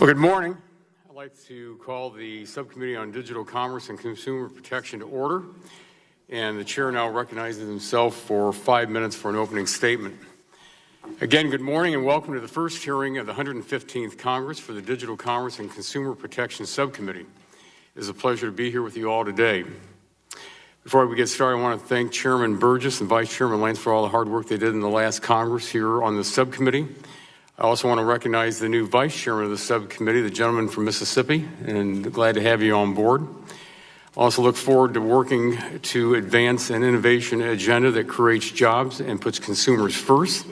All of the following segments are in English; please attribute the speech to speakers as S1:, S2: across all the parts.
S1: Well, good morning. I'd like to call the Subcommittee on Digital Commerce and Consumer Protection to order. And the chair now recognizes himself for 5 minutes for an opening statement. Again, good morning and welcome to the first hearing of the 115th Congress for the Digital Commerce and Consumer Protection Subcommittee. It is a pleasure to be here with you all today. Before we get started, I want to thank Chairman Burgess and Vice Chairman Lance for all the hard work they did in the last Congress here on the subcommittee. I also want to recognize the new Vice Chairman of the subcommittee, the gentleman from Mississippi, and glad to have you on board. I also look forward to working to advance an innovation agenda that creates jobs and puts consumers first.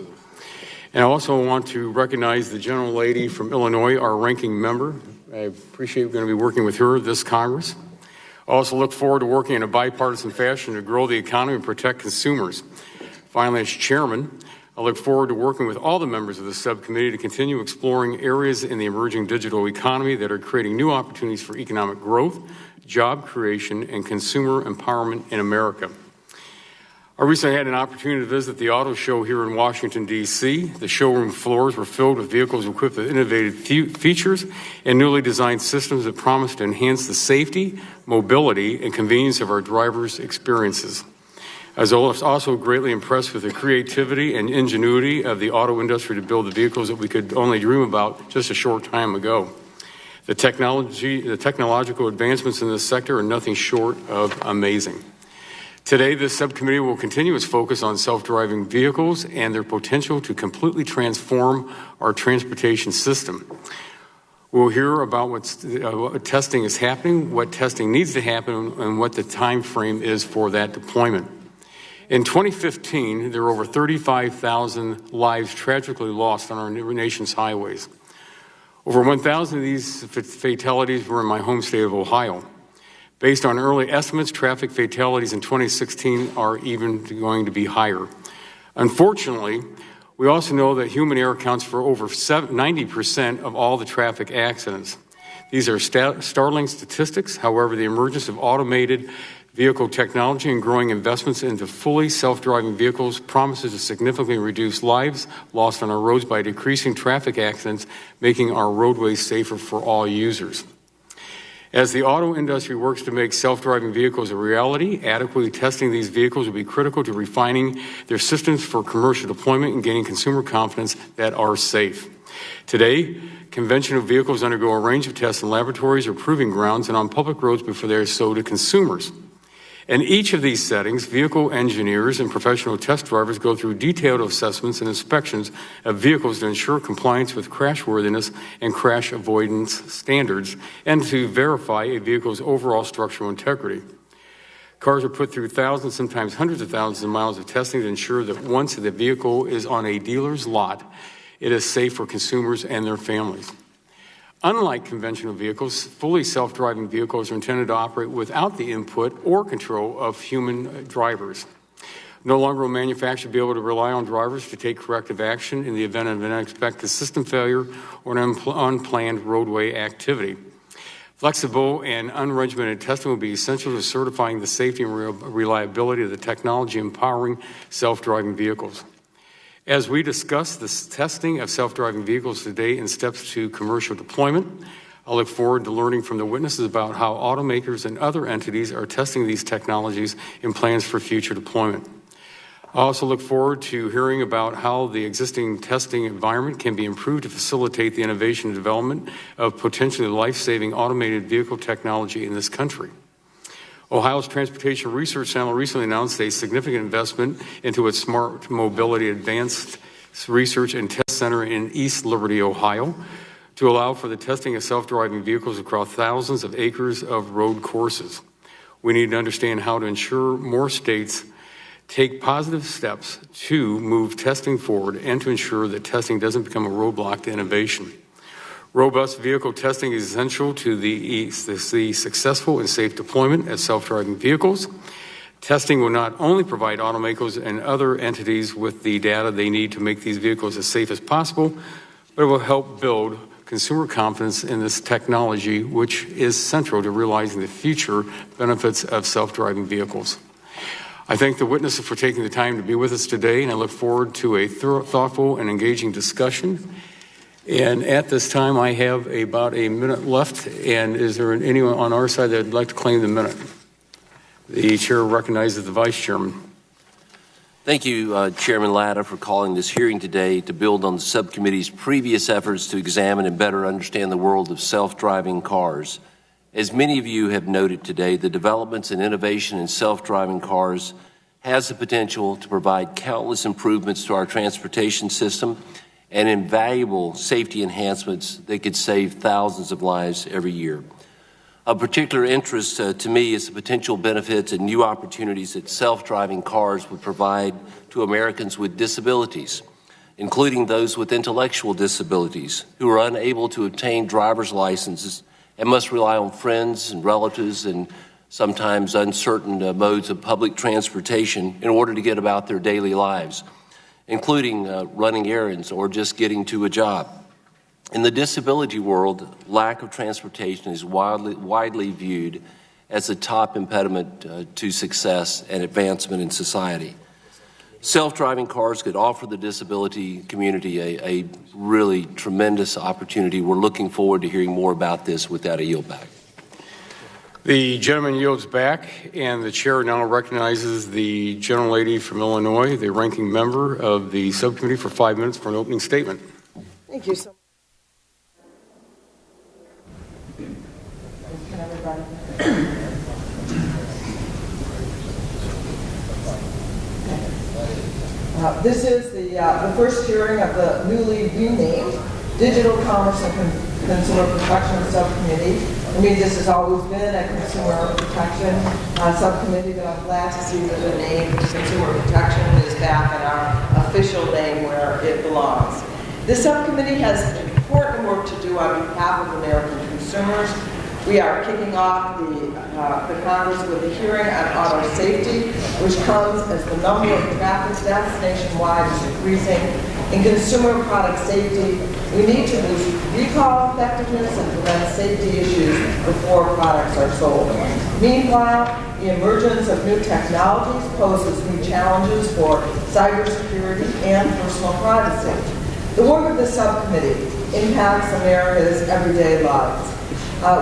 S1: And I also want to recognize the gentle lady from Illinois, our ranking member. I appreciate we're going to be working with her this Congress. I also look forward to working in a bipartisan fashion to grow the economy and protect consumers. Finally, as chairman, I look forward to working with all the members of the subcommittee to continue exploring areas in the emerging digital economy that are creating new opportunities for economic growth, job creation, and consumer empowerment in America. I recently had an opportunity to visit the auto show here in Washington, D.C. The showroom floors were filled with vehicles equipped with innovative features and newly designed systems that promise to enhance the safety, mobility, and convenience of our drivers' experiences. I was also greatly impressed with the creativity and ingenuity of the auto industry to build the vehicles that we could only dream about just a short time ago. The technological advancements in this sector are nothing short of amazing. Today, this subcommittee will continue its focus on self-driving vehicles and their potential to completely transform our transportation system. We'll hear about what testing is happening, what testing needs to happen, and what the time frame is for that deployment. In 2015, there were over 35,000 lives tragically lost on our nation's highways. Over 1,000 of these fatalities were in my home state of Ohio. Based on early estimates, traffic fatalities in 2016 are even going to be higher. Unfortunately, we also know that human error accounts for over 90% of all the traffic accidents. These are startling statistics. However, the emergence of automated vehicle technology and growing investments into fully self-driving vehicles promises to significantly reduce lives lost on our roads by decreasing traffic accidents, making our roadways safer for all users. As the auto industry works to make self-driving vehicles a reality, adequately testing these vehicles will be critical to refining their systems for commercial deployment and gaining consumer confidence that are safe. Today, conventional vehicles undergo a range of tests in laboratories or proving grounds and on public roads before they are sold to consumers. In each of these settings, vehicle engineers and professional test drivers go through detailed assessments and inspections of vehicles to ensure compliance with crashworthiness and crash avoidance standards and to verify a vehicle's overall structural integrity. Cars are put through thousands, sometimes hundreds of thousands of miles of testing to ensure that once the vehicle is on a dealer's lot, it is safe for consumers and their families. Unlike conventional vehicles, fully self-driving vehicles are intended to operate without the input or control of human drivers. No longer will manufacturers be able to rely on drivers to take corrective action in the event of an unexpected system failure or an unplanned roadway activity. Flexible and unregimented testing will be essential to certifying the safety and reliability of the technology empowering self-driving vehicles. As we discuss the testing of self-driving vehicles today and steps to commercial deployment, I look forward to learning from the witnesses about how automakers and other entities are testing these technologies and plans for future deployment. I also look forward to hearing about how the existing testing environment can be improved to facilitate the innovation and development of potentially life-saving automated vehicle technology in this country. Ohio's Transportation Research Center recently announced a significant investment into its Smart Mobility Advanced Research and Test Center in East Liberty, Ohio, to allow for the testing of self-driving vehicles across thousands of acres of road courses. We need to understand how to ensure more states take positive steps to move testing forward and to ensure that testing doesn't become a roadblock to innovation. Robust vehicle testing is essential to the successful and safe deployment of self-driving vehicles. Testing will not only provide automakers and other entities with the data they need to make these vehicles as safe as possible, but it will help build consumer confidence in this technology, which is central to realizing the future benefits of self-driving vehicles. I thank the witnesses for taking the time to be with us today, and I look forward to a thoughtful and engaging discussion. And at this time, I have about a minute left. And is there anyone on our side that would like to claim the minute? The chair recognizes the vice chairman.
S2: Thank you, Chairman Latta, for calling this hearing today to build on the subcommittee's previous efforts to examine and better understand the world of self-driving cars. As many of you have noted today, the developments and innovation in self-driving cars has the potential to provide countless improvements to our transportation system and invaluable safety enhancements that could save thousands of lives every year. Of particular interest to me is the potential benefits and new opportunities that self-driving cars would provide to Americans with disabilities, including those with intellectual disabilities who are unable to obtain driver's licenses and must rely on friends and relatives and sometimes uncertain modes of public transportation in order to get about their daily lives, including running errands or just getting to a job. In the disability world, lack of transportation is widely viewed as a top impediment to success and advancement in society. Self-driving cars could offer the disability community a really tremendous opportunity. We're looking forward to hearing more about this. With that, I yield back.
S1: The gentleman yields back, and the chair now recognizes the gentlelady from Illinois, the ranking member of the subcommittee, for 5 minutes for an opening statement.
S3: Thank you so much. This is the first hearing of the newly renamed Digital Commerce and Consumer Protection Subcommittee. I mean, this has always been a Consumer Protection Subcommittee, but I'm glad to see that the name Consumer Protection is back in our official name where it belongs. This subcommittee has important work to do on behalf of American consumers. We are kicking off the Congress with a hearing on auto safety, which comes as the number of traffic deaths nationwide is increasing. In consumer product safety, we need to boost recall effectiveness and prevent safety issues before products are sold. Meanwhile, the emergence of new technologies poses new challenges for cybersecurity and personal privacy. The work of the subcommittee impacts America's everyday lives.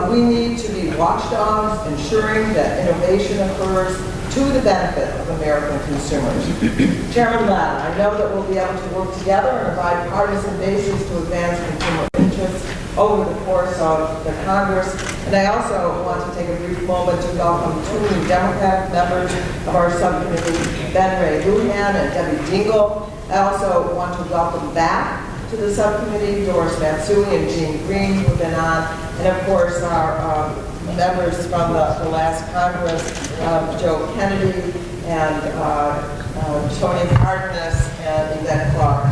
S3: We need to be watchdogs, ensuring that innovation occurs to the benefit of American consumers. Chairman Latta, I know that we'll be able to work together on a bipartisan basis to advance consumer interests over the course of the Congress. And I also want to take a brief moment to welcome two new Democratic members of our subcommittee, Ben Ray Lujan and Debbie Gill. I also want to welcome back to the subcommittee Doris Matsui and Jean Green, who have been on, and of course our members from the last Congress, Joe Kennedy and Tony Cardenas and Yvette Clark.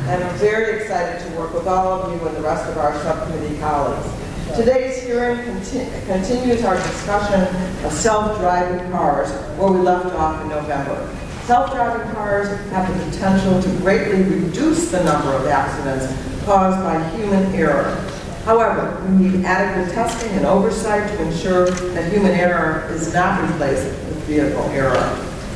S3: And I'm very excited to work with all of you and the rest of our subcommittee colleagues. Today's hearing continues our discussion of self-driving cars, where we left off in November. Self-driving cars have the potential to greatly reduce the number of accidents caused by human error. However, we need adequate testing and oversight to ensure that human error is not replaced with vehicle error.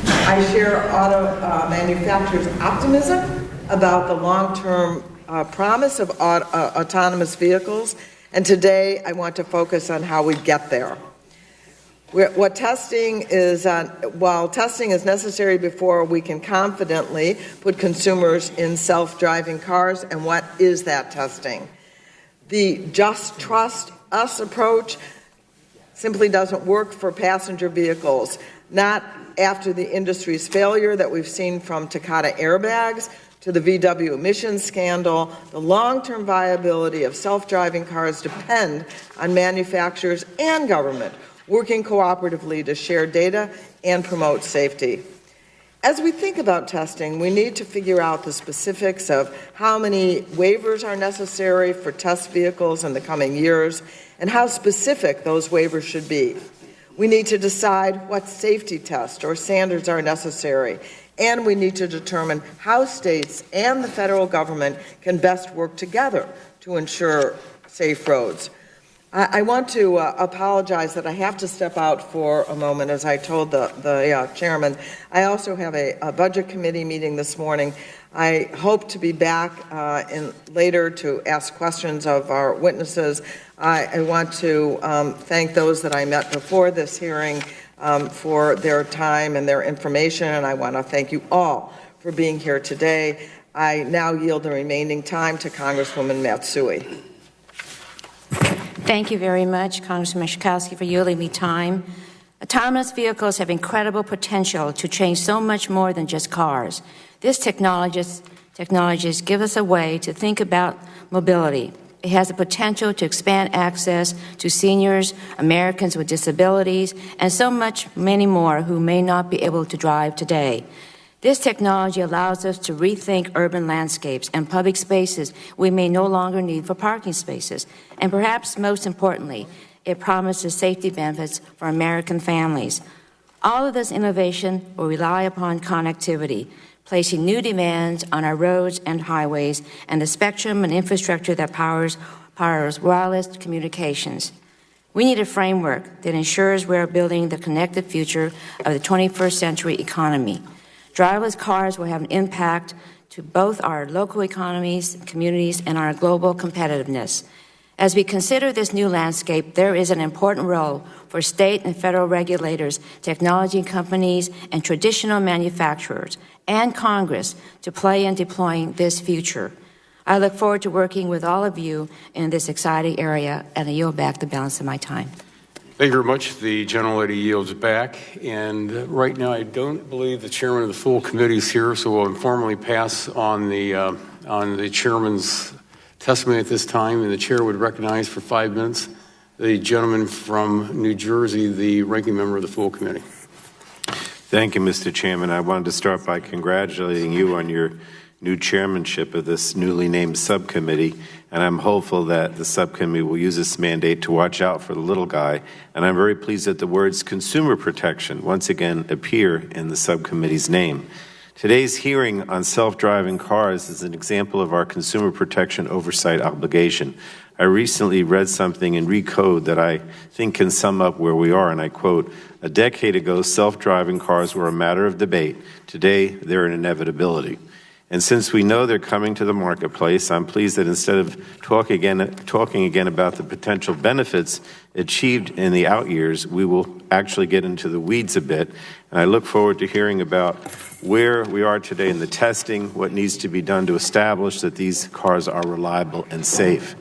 S3: I share auto manufacturers' optimism about the long-term promise of autonomous vehicles, and today I want to focus on how we get there. While testing is necessary before we can confidently put consumers in self-driving cars, and what is that testing? The just trust us approach simply doesn't work for passenger vehicles, not after the industry's failure that we've seen from Takata airbags to the VW emissions scandal. The long-term viability of self-driving cars depend on manufacturers and government working cooperatively to share data and promote safety. As we think about testing, we need to figure out the specifics of how many waivers are necessary for test vehicles in the coming years and how specific those waivers should be. We need to decide what safety tests or standards are necessary, and we need to determine how states and the federal government can best work together to ensure safe roads. I want to apologize that I have to step out for a moment, as I told the chairman. I also have a budget committee meeting this morning. I hope to be back later to ask questions of our witnesses. I want to thank those that I met before this hearing for their time and their information, and I want to thank you all for being here today. I now yield the remaining time to Congresswoman Matsui.
S4: Thank you very much, Congressman Schakowsky, for yielding me time. Autonomous vehicles have incredible potential to change so much more than just cars. This technologies give us a way to think about mobility. It has the potential to expand access to seniors, Americans with disabilities, and so many more who may not be able to drive today. This technology allows us to rethink urban landscapes and public spaces we may no longer need for parking spaces. And perhaps most importantly, it promises safety benefits for American families. All of this innovation will rely upon connectivity, placing new demands on our roads and highways and the spectrum and infrastructure that powers wireless communications. We need a framework that ensures we're building the connected future of the 21st century economy. Driverless cars will have an impact to both our local economies, communities, and our global competitiveness. As we consider this new landscape, there is an important role for state and federal regulators, technology companies, and traditional manufacturers, and Congress to play in deploying this future. I look forward to working with all of you in this exciting area, and I yield back the balance of my time.
S1: Thank you very much. The gentlelady yields back. And right now, I don't believe the chairman of the full committee is here, so we'll informally pass on the chairman's testimony at this time. And the chair would recognize for 5 minutes the gentleman from New Jersey, the ranking member of the full committee.
S5: Thank you, Mr. Chairman. I wanted to start by congratulating you on your new chairmanship of this newly named subcommittee, and I'm hopeful that the subcommittee will use this mandate to watch out for the little guy, and I'm very pleased that the words consumer protection once again appear in the subcommittee's name. Today's hearing on self-driving cars is an example of our consumer protection oversight obligation. I recently read something in Recode that I think can sum up where we are, and I quote, "A decade ago, self-driving cars were a matter of debate. Today, they're an inevitability." And since we know they're coming to the marketplace, I'm pleased that instead of talking again about the potential benefits achieved in the out years, we will actually get into the weeds a bit. And I look forward to hearing about where we are today in the testing, what needs to be done to establish that these cars are reliable and safe.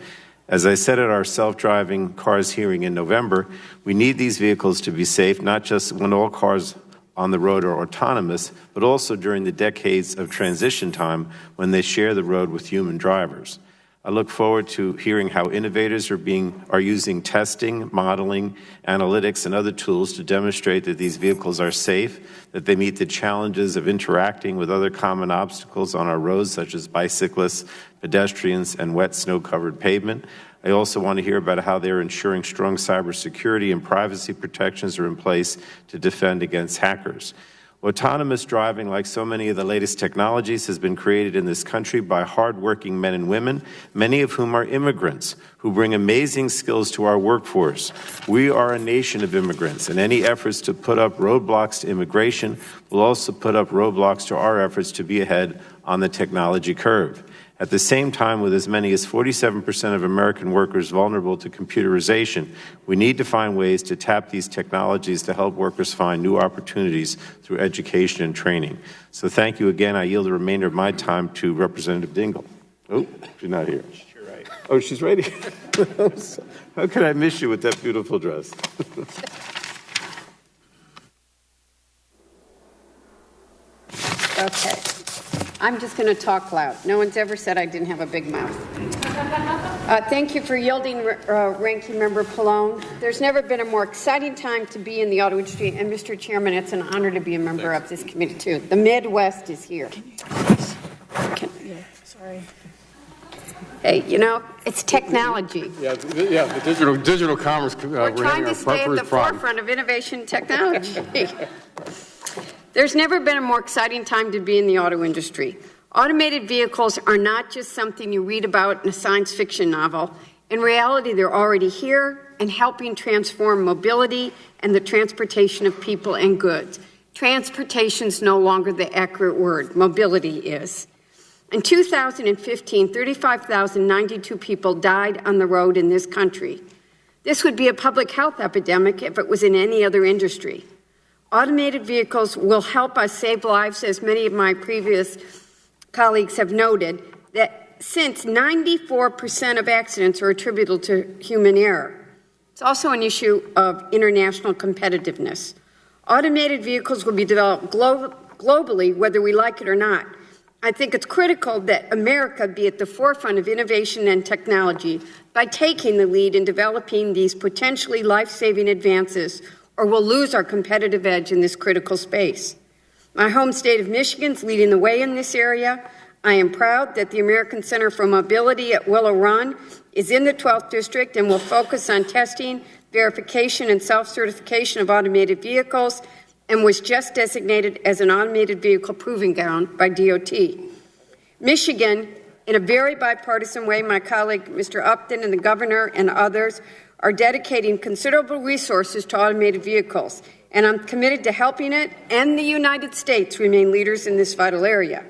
S5: As I said at our self-driving cars hearing in November, we need these vehicles to be safe, not just when all cars on the road are autonomous, but also during the decades of transition time when they share the road with human drivers. I look forward to hearing how innovators are using testing, modeling, analytics, and other tools to demonstrate that these vehicles are safe, that they meet the challenges of interacting with other common obstacles on our roads, such as bicyclists, pedestrians, and wet snow-covered pavement. I also want to hear about how they're ensuring strong cybersecurity and privacy protections are in place to defend against hackers. Autonomous driving, like so many of the latest technologies, has been created in this country by hardworking men and women, many of whom are immigrants, who bring amazing skills to our workforce. We are a nation of immigrants, and any efforts to put up roadblocks to immigration will also put up roadblocks to our efforts to be ahead on the technology curve. At the same time, with as many as 47% of American workers vulnerable to computerization, we need to find ways to tap these technologies to help workers find new opportunities through education and training. So thank you again. I yield the remainder of my time to Representative Dingell. Oh, she's not here. You're right. Oh, she's right here. How could I miss you with that beautiful dress?
S6: Okay. I'm just going to talk loud. No one's ever said I didn't have a big mouth. Thank you for yielding, Ranking Member Pallone. There's never been a more exciting time to be in the auto industry, and Mr. Chairman, it's an honor to be a member of this committee, too. The Midwest is here.
S4: Sorry.
S6: Hey, you know, it's technology.
S1: Yeah, the digital commerce.
S6: We're trying to stay at the forefront of innovation technology. There's never been a more exciting time to be in the auto industry. Automated vehicles are not just something you read about in a science fiction novel. In reality, they're already here and helping transform mobility and the transportation of people and goods. Transportation is no longer the accurate word. Mobility is. In 2015, 35,092 people died on the road in this country. This would be a public health epidemic if it was in any other industry. Automated vehicles will help us save lives, as many of my previous colleagues have noted, that since 94% of accidents are attributable to human error. It's also an issue of international competitiveness. Automated vehicles will be developed globally, whether we like it or not. I think it's critical that America be at the forefront of innovation and technology by taking the lead in developing these potentially life-saving advances, or we'll lose our competitive edge in this critical space. My home state of Michigan is leading the way in this area. I am proud that the American Center for Mobility at Willow Run is in the 12th District and will focus on testing, verification, and self-certification of automated vehicles, and was just designated as an automated vehicle proving ground by DOT. Michigan, in a very bipartisan way, my colleague Mr. Upton and the governor and others are dedicating considerable resources to automated vehicles, and I'm committed to helping it and the United States remain leaders in this vital area.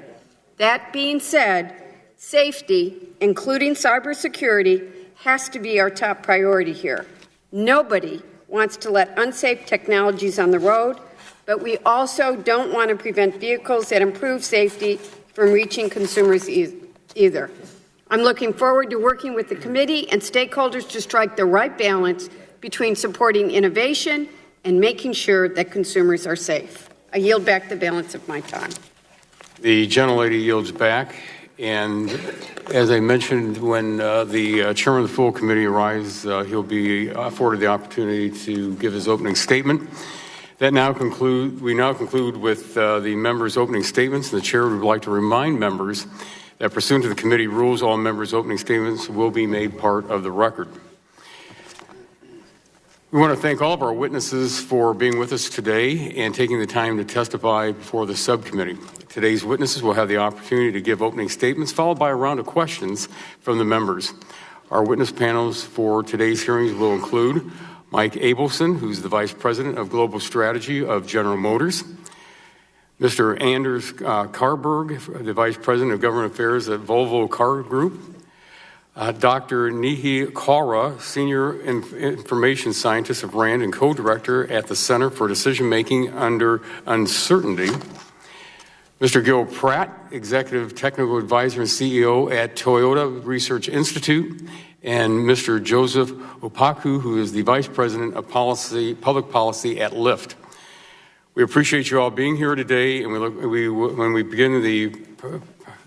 S6: That being said, safety, including cybersecurity, has to be our top priority here. Nobody wants to let unsafe technologies on the road, but we also don't want to prevent vehicles that improve safety from reaching consumers either. I'm looking forward to working with the committee and stakeholders to strike the right balance between supporting innovation and making sure that consumers are safe. I yield back the balance of my time.
S1: The gentlelady yields back, and as I mentioned, when the chairman of the full committee arrives, he'll be afforded the opportunity to give his opening statement. We now conclude with the members' opening statements. The chair would like to remind members that pursuant to the committee rules, all members' opening statements will be made part of the record. We want to thank all of our witnesses for being with us today and taking the time to testify before the subcommittee. Today's witnesses will have the opportunity to give opening statements, followed by a round of questions from the members. Our witness panels for today's hearings will include Mike Abelson, who's the Vice President of Global Strategy of General Motors, Mr. Anders Karrberg, the Vice President of Government Affairs at Volvo Car Group, Dr. Nidhi, Kalra, Senior Information Scientist of RAND and Co-Director at the Center for Decision Making Under Uncertainty, Mr. Gill Pratt, Executive Technical Advisor and CEO at Toyota Research Institute, and Mr. Joseph Okpaku, who is the Vice President of Public Policy at Lyft. We appreciate you all being here today, and when we begin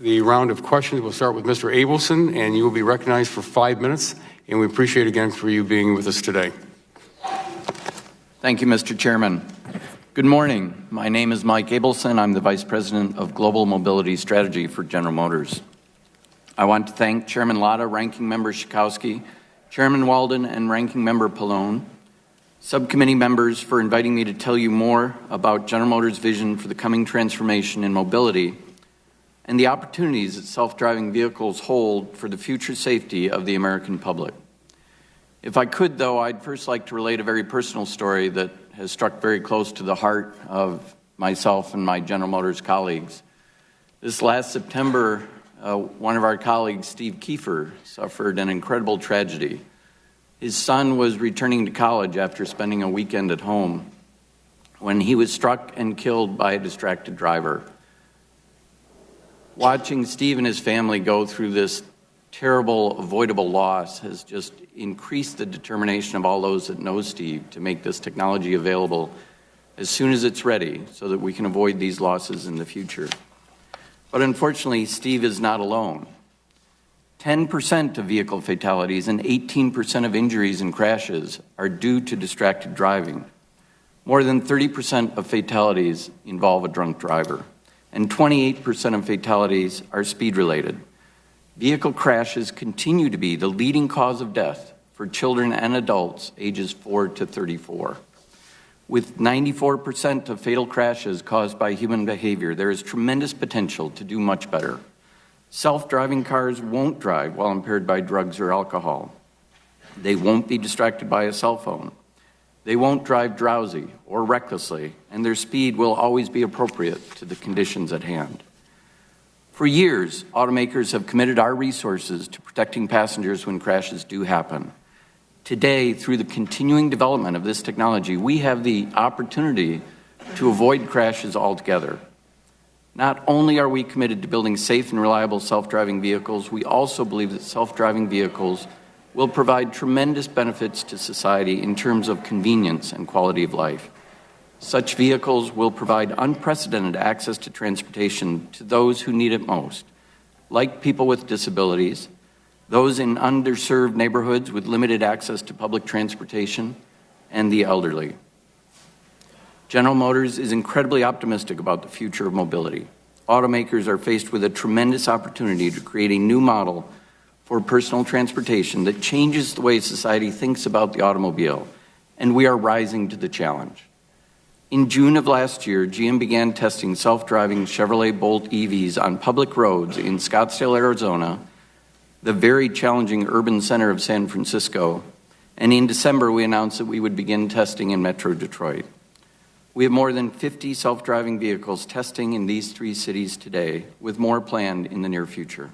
S1: the round of questions, we'll start with Mr. Abelson, and you will be recognized for 5 minutes, and we appreciate again for you being with us today.
S7: Thank you, Mr. Chairman. Good morning. My name is Mike Abelson. I'm the Vice President of Global Mobility Strategy for General Motors. I want to thank Chairman Latta, Ranking Member Schakowsky, Chairman Walden, and Ranking Member Pallone, subcommittee members for inviting me to tell you more about General Motors' vision for the coming transformation in mobility and the opportunities that self-driving vehicles hold for the future safety of the American public. If I could, though, I'd first like to relate a very personal story that has struck very close to the heart of myself and my General Motors colleagues. This last September, one of our colleagues, Steve Kiefer, suffered an incredible tragedy. His son was returning to college after spending a weekend at home when he was struck and killed by a distracted driver. Watching Steve and his family go through this terrible, avoidable loss has just increased the determination of all those that know Steve to make this technology available as soon as it's ready so that we can avoid these losses in the future. But unfortunately, Steve is not alone. 10% of vehicle fatalities and 18% of injuries and crashes are due to distracted driving. More than 30% of fatalities involve a drunk driver, and 28% of fatalities are speed-related. Vehicle crashes continue to be the leading cause of death for children and adults ages 4 to 34. With 94% of fatal crashes caused by human behavior, there is tremendous potential to do much better. Self-driving cars won't drive while impaired by drugs or alcohol. They won't be distracted by a cell phone. They won't drive drowsy or recklessly, and their speed will always be appropriate to the conditions at hand. For years, automakers have committed our resources to protecting passengers when crashes do happen. Today, through the continuing development of this technology, we have the opportunity to avoid crashes altogether. Not only are we committed to building safe and reliable self-driving vehicles, we also believe that self-driving vehicles will provide tremendous benefits to society in terms of convenience and quality of life. Such vehicles will provide unprecedented access to transportation to those who need it most, like people with disabilities, those in underserved neighborhoods with limited access to public transportation, and the elderly. General Motors is incredibly optimistic about the future of mobility. Automakers are faced with a tremendous opportunity to create a new model for personal transportation that changes the way society thinks about the automobile, and we are rising to the challenge. In June of last year, GM began testing self-driving Chevrolet Bolt EVs on public roads in Scottsdale, Arizona, the very challenging urban center of San Francisco, and in December we announced that we would begin testing in Metro Detroit. We have more than 50 self-driving vehicles testing in these 3 cities today, with more planned in the near future.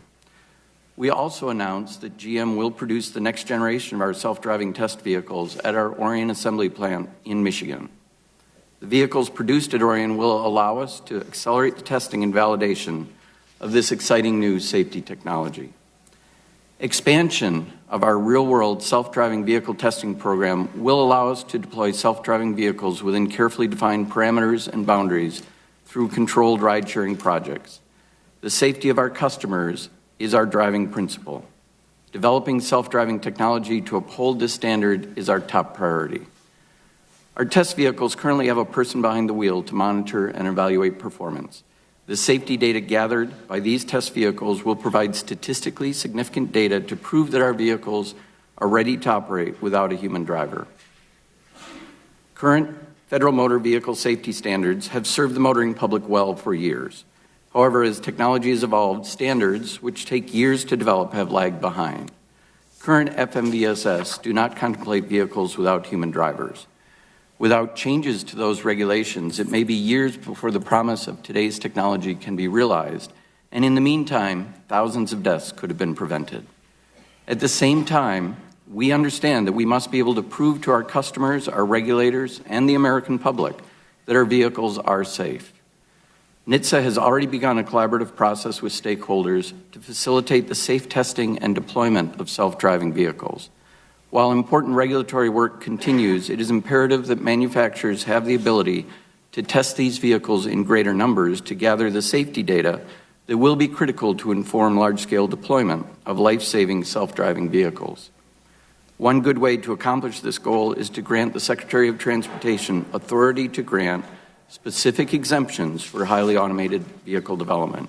S7: We also announced that GM will produce the next generation of our self-driving test vehicles at our Orion assembly plant in Michigan. The vehicles produced at Orion will allow us to accelerate the testing and validation of this exciting new safety technology. Expansion of our real-world self-driving vehicle testing program will allow us to deploy self-driving vehicles within carefully defined parameters and boundaries through controlled ride-sharing projects. The safety of our customers is our driving principle. Developing self-driving technology to uphold this standard is our top priority. Our test vehicles currently have a person behind the wheel to monitor and evaluate performance. The safety data gathered by these test vehicles will provide statistically significant data to prove that our vehicles are ready to operate without a human driver. Current federal motor vehicle safety standards have served the motoring public well for years. However, as technology has evolved, standards, which take years to develop, have lagged behind. Current FMVSS do not contemplate vehicles without human drivers. Without changes to those regulations, it may be years before the promise of today's technology can be realized, and in the meantime, thousands of deaths could have been prevented. At the same time, we understand that we must be able to prove to our customers, our regulators, and the American public that our vehicles are safe. NHTSA has already begun a collaborative process with stakeholders to facilitate the safe testing and deployment of self-driving vehicles. While important regulatory work continues, it is imperative that manufacturers have the ability to test these vehicles in greater numbers to gather the safety data that will be critical to inform large-scale deployment of life-saving self-driving vehicles. One good way to accomplish this goal is to grant the Secretary of Transportation authority to grant specific exemptions for highly automated vehicle development.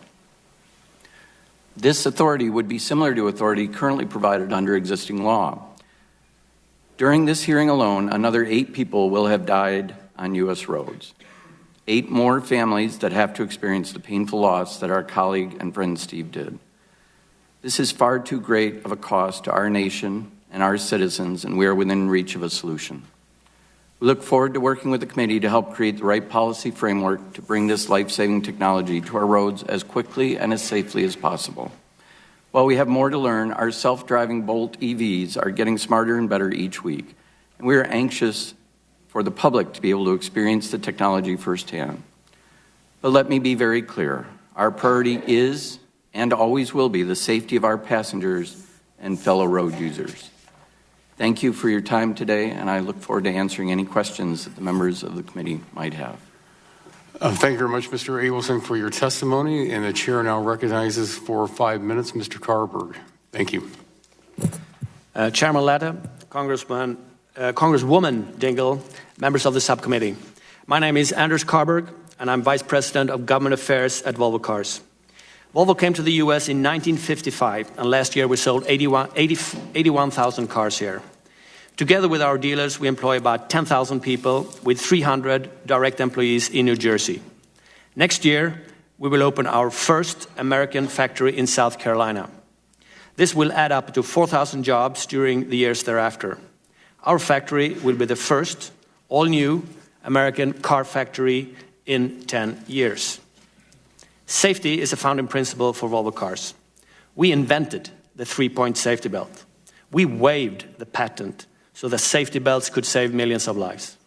S7: This authority would be similar to authority currently provided under existing law. During this hearing alone, another 8 people will have died on U.S. roads. 8 more families that have to experience the painful loss that our colleague and friend Steve did. This is far too great of a cost to our nation and our citizens, and we are within reach of a solution. We look forward to working with the committee to help create the right policy framework to bring this life-saving technology to our roads as quickly and as safely as possible. While we have more to learn, our self-driving Bolt EVs are getting smarter and better each week, and we are anxious for the public to be able to experience the technology firsthand. But let me be very clear. Our priority is and always will be the safety of our passengers and fellow road users. Thank you for your time today, and I look forward to answering any questions that the members of the committee might have.
S1: Thank you very much, Mr. Abelson, for your testimony, and the chair now recognizes for 5 minutes Mr. Karrberg. Thank you.
S8: Chairman Latta, Congresswoman Gill, members of the subcommittee. My name is Anders Karrberg, and I'm Vice President of Government Affairs at Volvo Cars. Volvo came to the U.S. in 1955, and last year we sold 81,000 cars here. Together with our dealers, we employ about 10,000 people with 300 direct employees in New Jersey. Next year, we will open our first American factory in South Carolina. This will add up to 4,000 jobs during the years thereafter. Our factory will be the first all-new American car factory in 10 years. Safety is a founding principle for Volvo cars. We invented the three-point safety belt. We waived the patent so that safety belts could save millions of lives.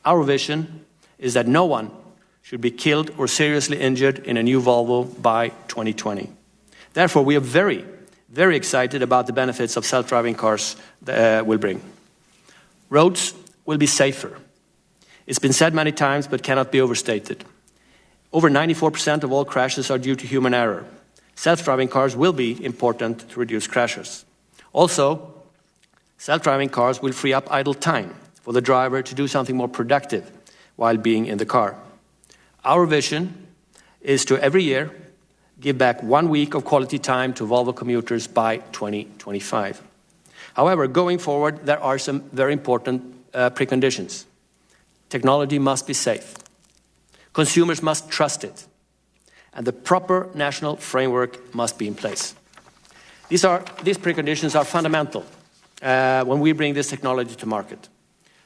S8: Our vision is that no one should be killed or seriously injured in a new Volvo by 2020. Therefore, we are very, very excited about the benefits of self-driving cars will bring. Roads will be safer. It's been said many times, but cannot be overstated. Over 94% of all crashes are due to human error. Self-driving cars will be important to reduce crashes. Also, self-driving cars will free up idle time for the driver to do something more productive while being in the car. Our vision is to every year give back 1 week of quality time to Volvo commuters by 2025. However, going forward, there are some very important preconditions. Technology must be safe. Consumers must trust it. And the proper national framework must be in place. These preconditions are fundamental when we bring this technology to market.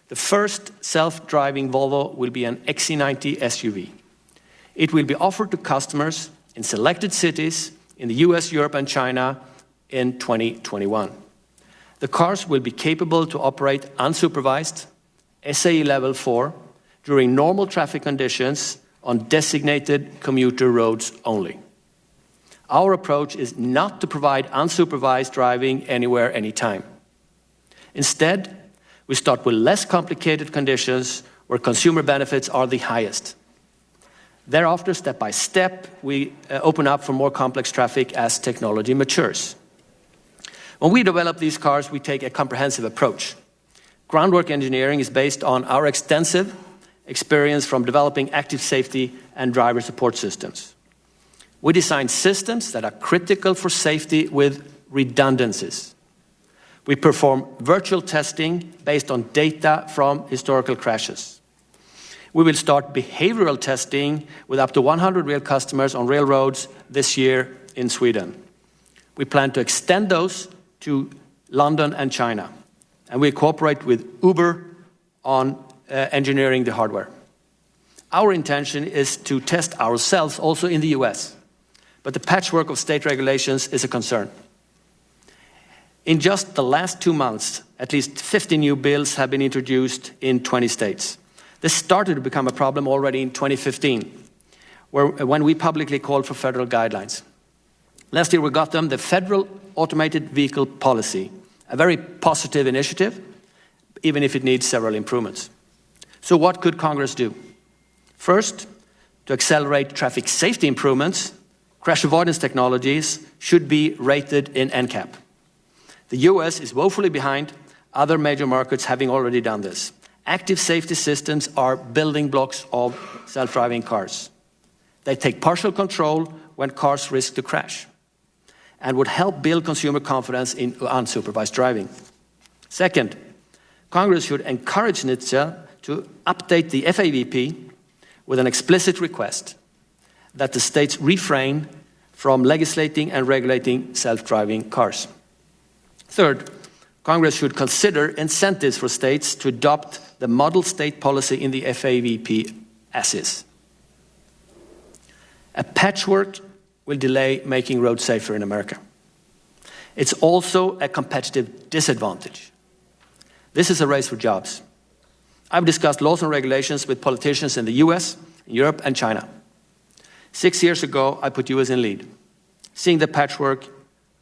S8: The first self-driving Volvo will be an XC90 SUV. It will be offered to customers in selected cities in the US, Europe, and China in 2021. The cars will be capable to operate unsupervised, SAE Level 4, during normal traffic conditions on designated commuter roads only. Our approach is not to provide unsupervised driving anywhere, anytime. Instead, we start with less complicated conditions where consumer benefits are the highest. Thereafter, step by step, we open up for more complex traffic as technology matures. When we develop these cars, we take a comprehensive approach. Groundwork engineering is based on our extensive experience from developing active safety and driver support systems. We design systems that are critical for safety with redundancies. We perform virtual testing based on data from historical crashes. We will start behavioral testing with up to 100 real customers on railroads this year in Sweden. We plan to extend those to London and China. And we cooperate with Uber on engineering the hardware. Our intention is to test ourselves also in the US, but the patchwork of state regulations is a concern. In just the last 2 months, at least 50 new bills have been introduced in 20 states. This started to become a problem already in 2015, when we publicly called for federal guidelines. Last year we got them, the Federal Automated Vehicle Policy, a very positive initiative, even if it needs several improvements. So what could Congress do? First, to accelerate traffic safety improvements, crash avoidance technologies should be rated in NCAP. The US is woefully behind, other major markets having already done this. Active safety systems are building blocks of self-driving cars. They take partial control when cars risk to crash and would help build consumer confidence in unsupervised driving. Second, Congress should encourage NHTSA to update the FAVP with an explicit request that the states refrain from legislating and regulating self-driving cars. Third, Congress should consider incentives for states to adopt the model state policy in the FAVP as is. A patchwork will delay making roads safer in America. It's also a competitive disadvantage. This is a race for jobs. I've discussed laws and regulations with politicians in the US, Europe, and China. 6 years ago, I put US in lead. Seeing the patchwork,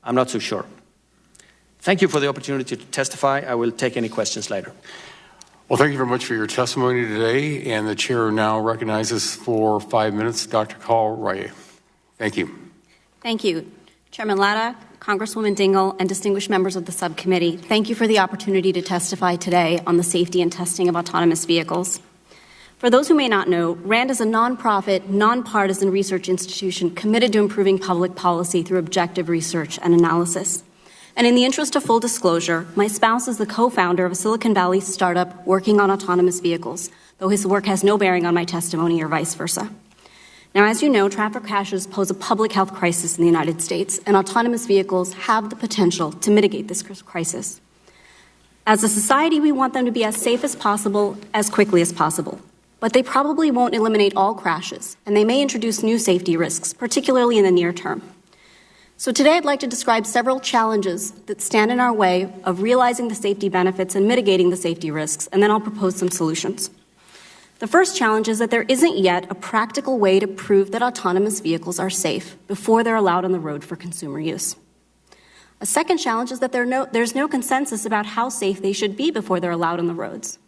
S8: I'm not so sure. Thank you for the opportunity to testify. I will take any questions later.
S1: Well, thank you very much for your testimony today, and the chair now recognizes for 5 minutes Dr. Kalra. Thank you.
S9: Thank you. Chairman Latta, Congresswoman Dingell, and distinguished members of the subcommittee, thank you for the opportunity to testify today on the safety and testing of autonomous vehicles. For those who may not know, RAND is a nonprofit, nonpartisan research institution committed to improving public policy through objective research and analysis. And in the interest of full disclosure, my spouse is the co-founder of a Silicon Valley startup working on autonomous vehicles, though his work has no bearing on my testimony or vice versa. Now, as you know, traffic crashes pose a public health crisis in the United States, and autonomous vehicles have the potential to mitigate this crisis. As a society, we want them to be as safe as possible, as quickly as possible. But they probably won't eliminate all crashes, and they may introduce new safety risks, particularly in the near term. So today I'd like to describe several challenges that stand in our way of realizing the safety benefits and mitigating the safety risks, and then I'll propose some solutions. The first challenge is that there isn't yet a practical way to prove that autonomous vehicles are safe before they're allowed on the road for consumer use. A second challenge is that there's no consensus about how safe they should be before they're allowed on the roads.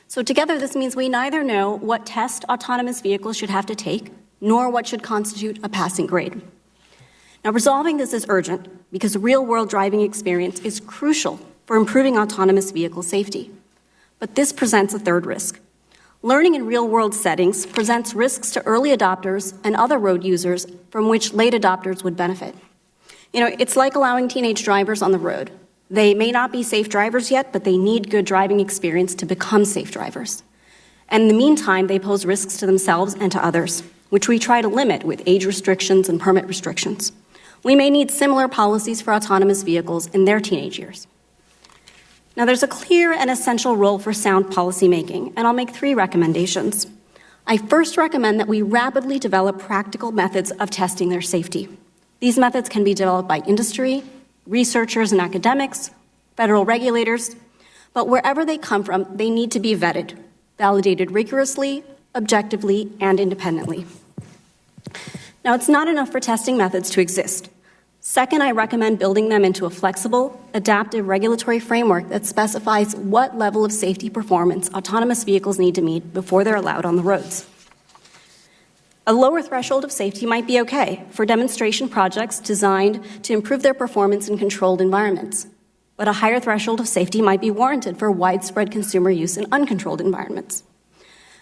S9: So together, this means we neither know what test autonomous vehicles should have to take, nor what should constitute a passing grade. Now, resolving this is urgent because real-world driving experience is crucial for improving autonomous vehicle safety. But this presents a third risk. Learning in real-world settings presents risks to early adopters and other road users from which late adopters would benefit. It's like allowing teenage drivers on the road. They may not be safe drivers yet, but they need good driving experience to become safe drivers. And in the meantime, they pose risks to themselves and to others, which we try to limit with age restrictions and permit restrictions. We may need similar policies for autonomous vehicles in their teenage years. Now, there's a clear and essential role for sound policymaking, and I'll make 3 recommendations. I first recommend that we rapidly develop practical methods of testing their safety. These methods can be developed by industry, researchers and academics, federal regulators, but wherever they come from, they need to be vetted, validated rigorously, objectively, and independently. Now, it's not enough for testing methods to exist. Second, I recommend building them into a flexible, adaptive regulatory framework that specifies what level of safety performance autonomous vehicles need to meet before they're allowed on the roads. A lower threshold of safety might be okay for demonstration projects designed to improve their performance in controlled environments, but a higher threshold of safety might be warranted for widespread consumer use in uncontrolled environments.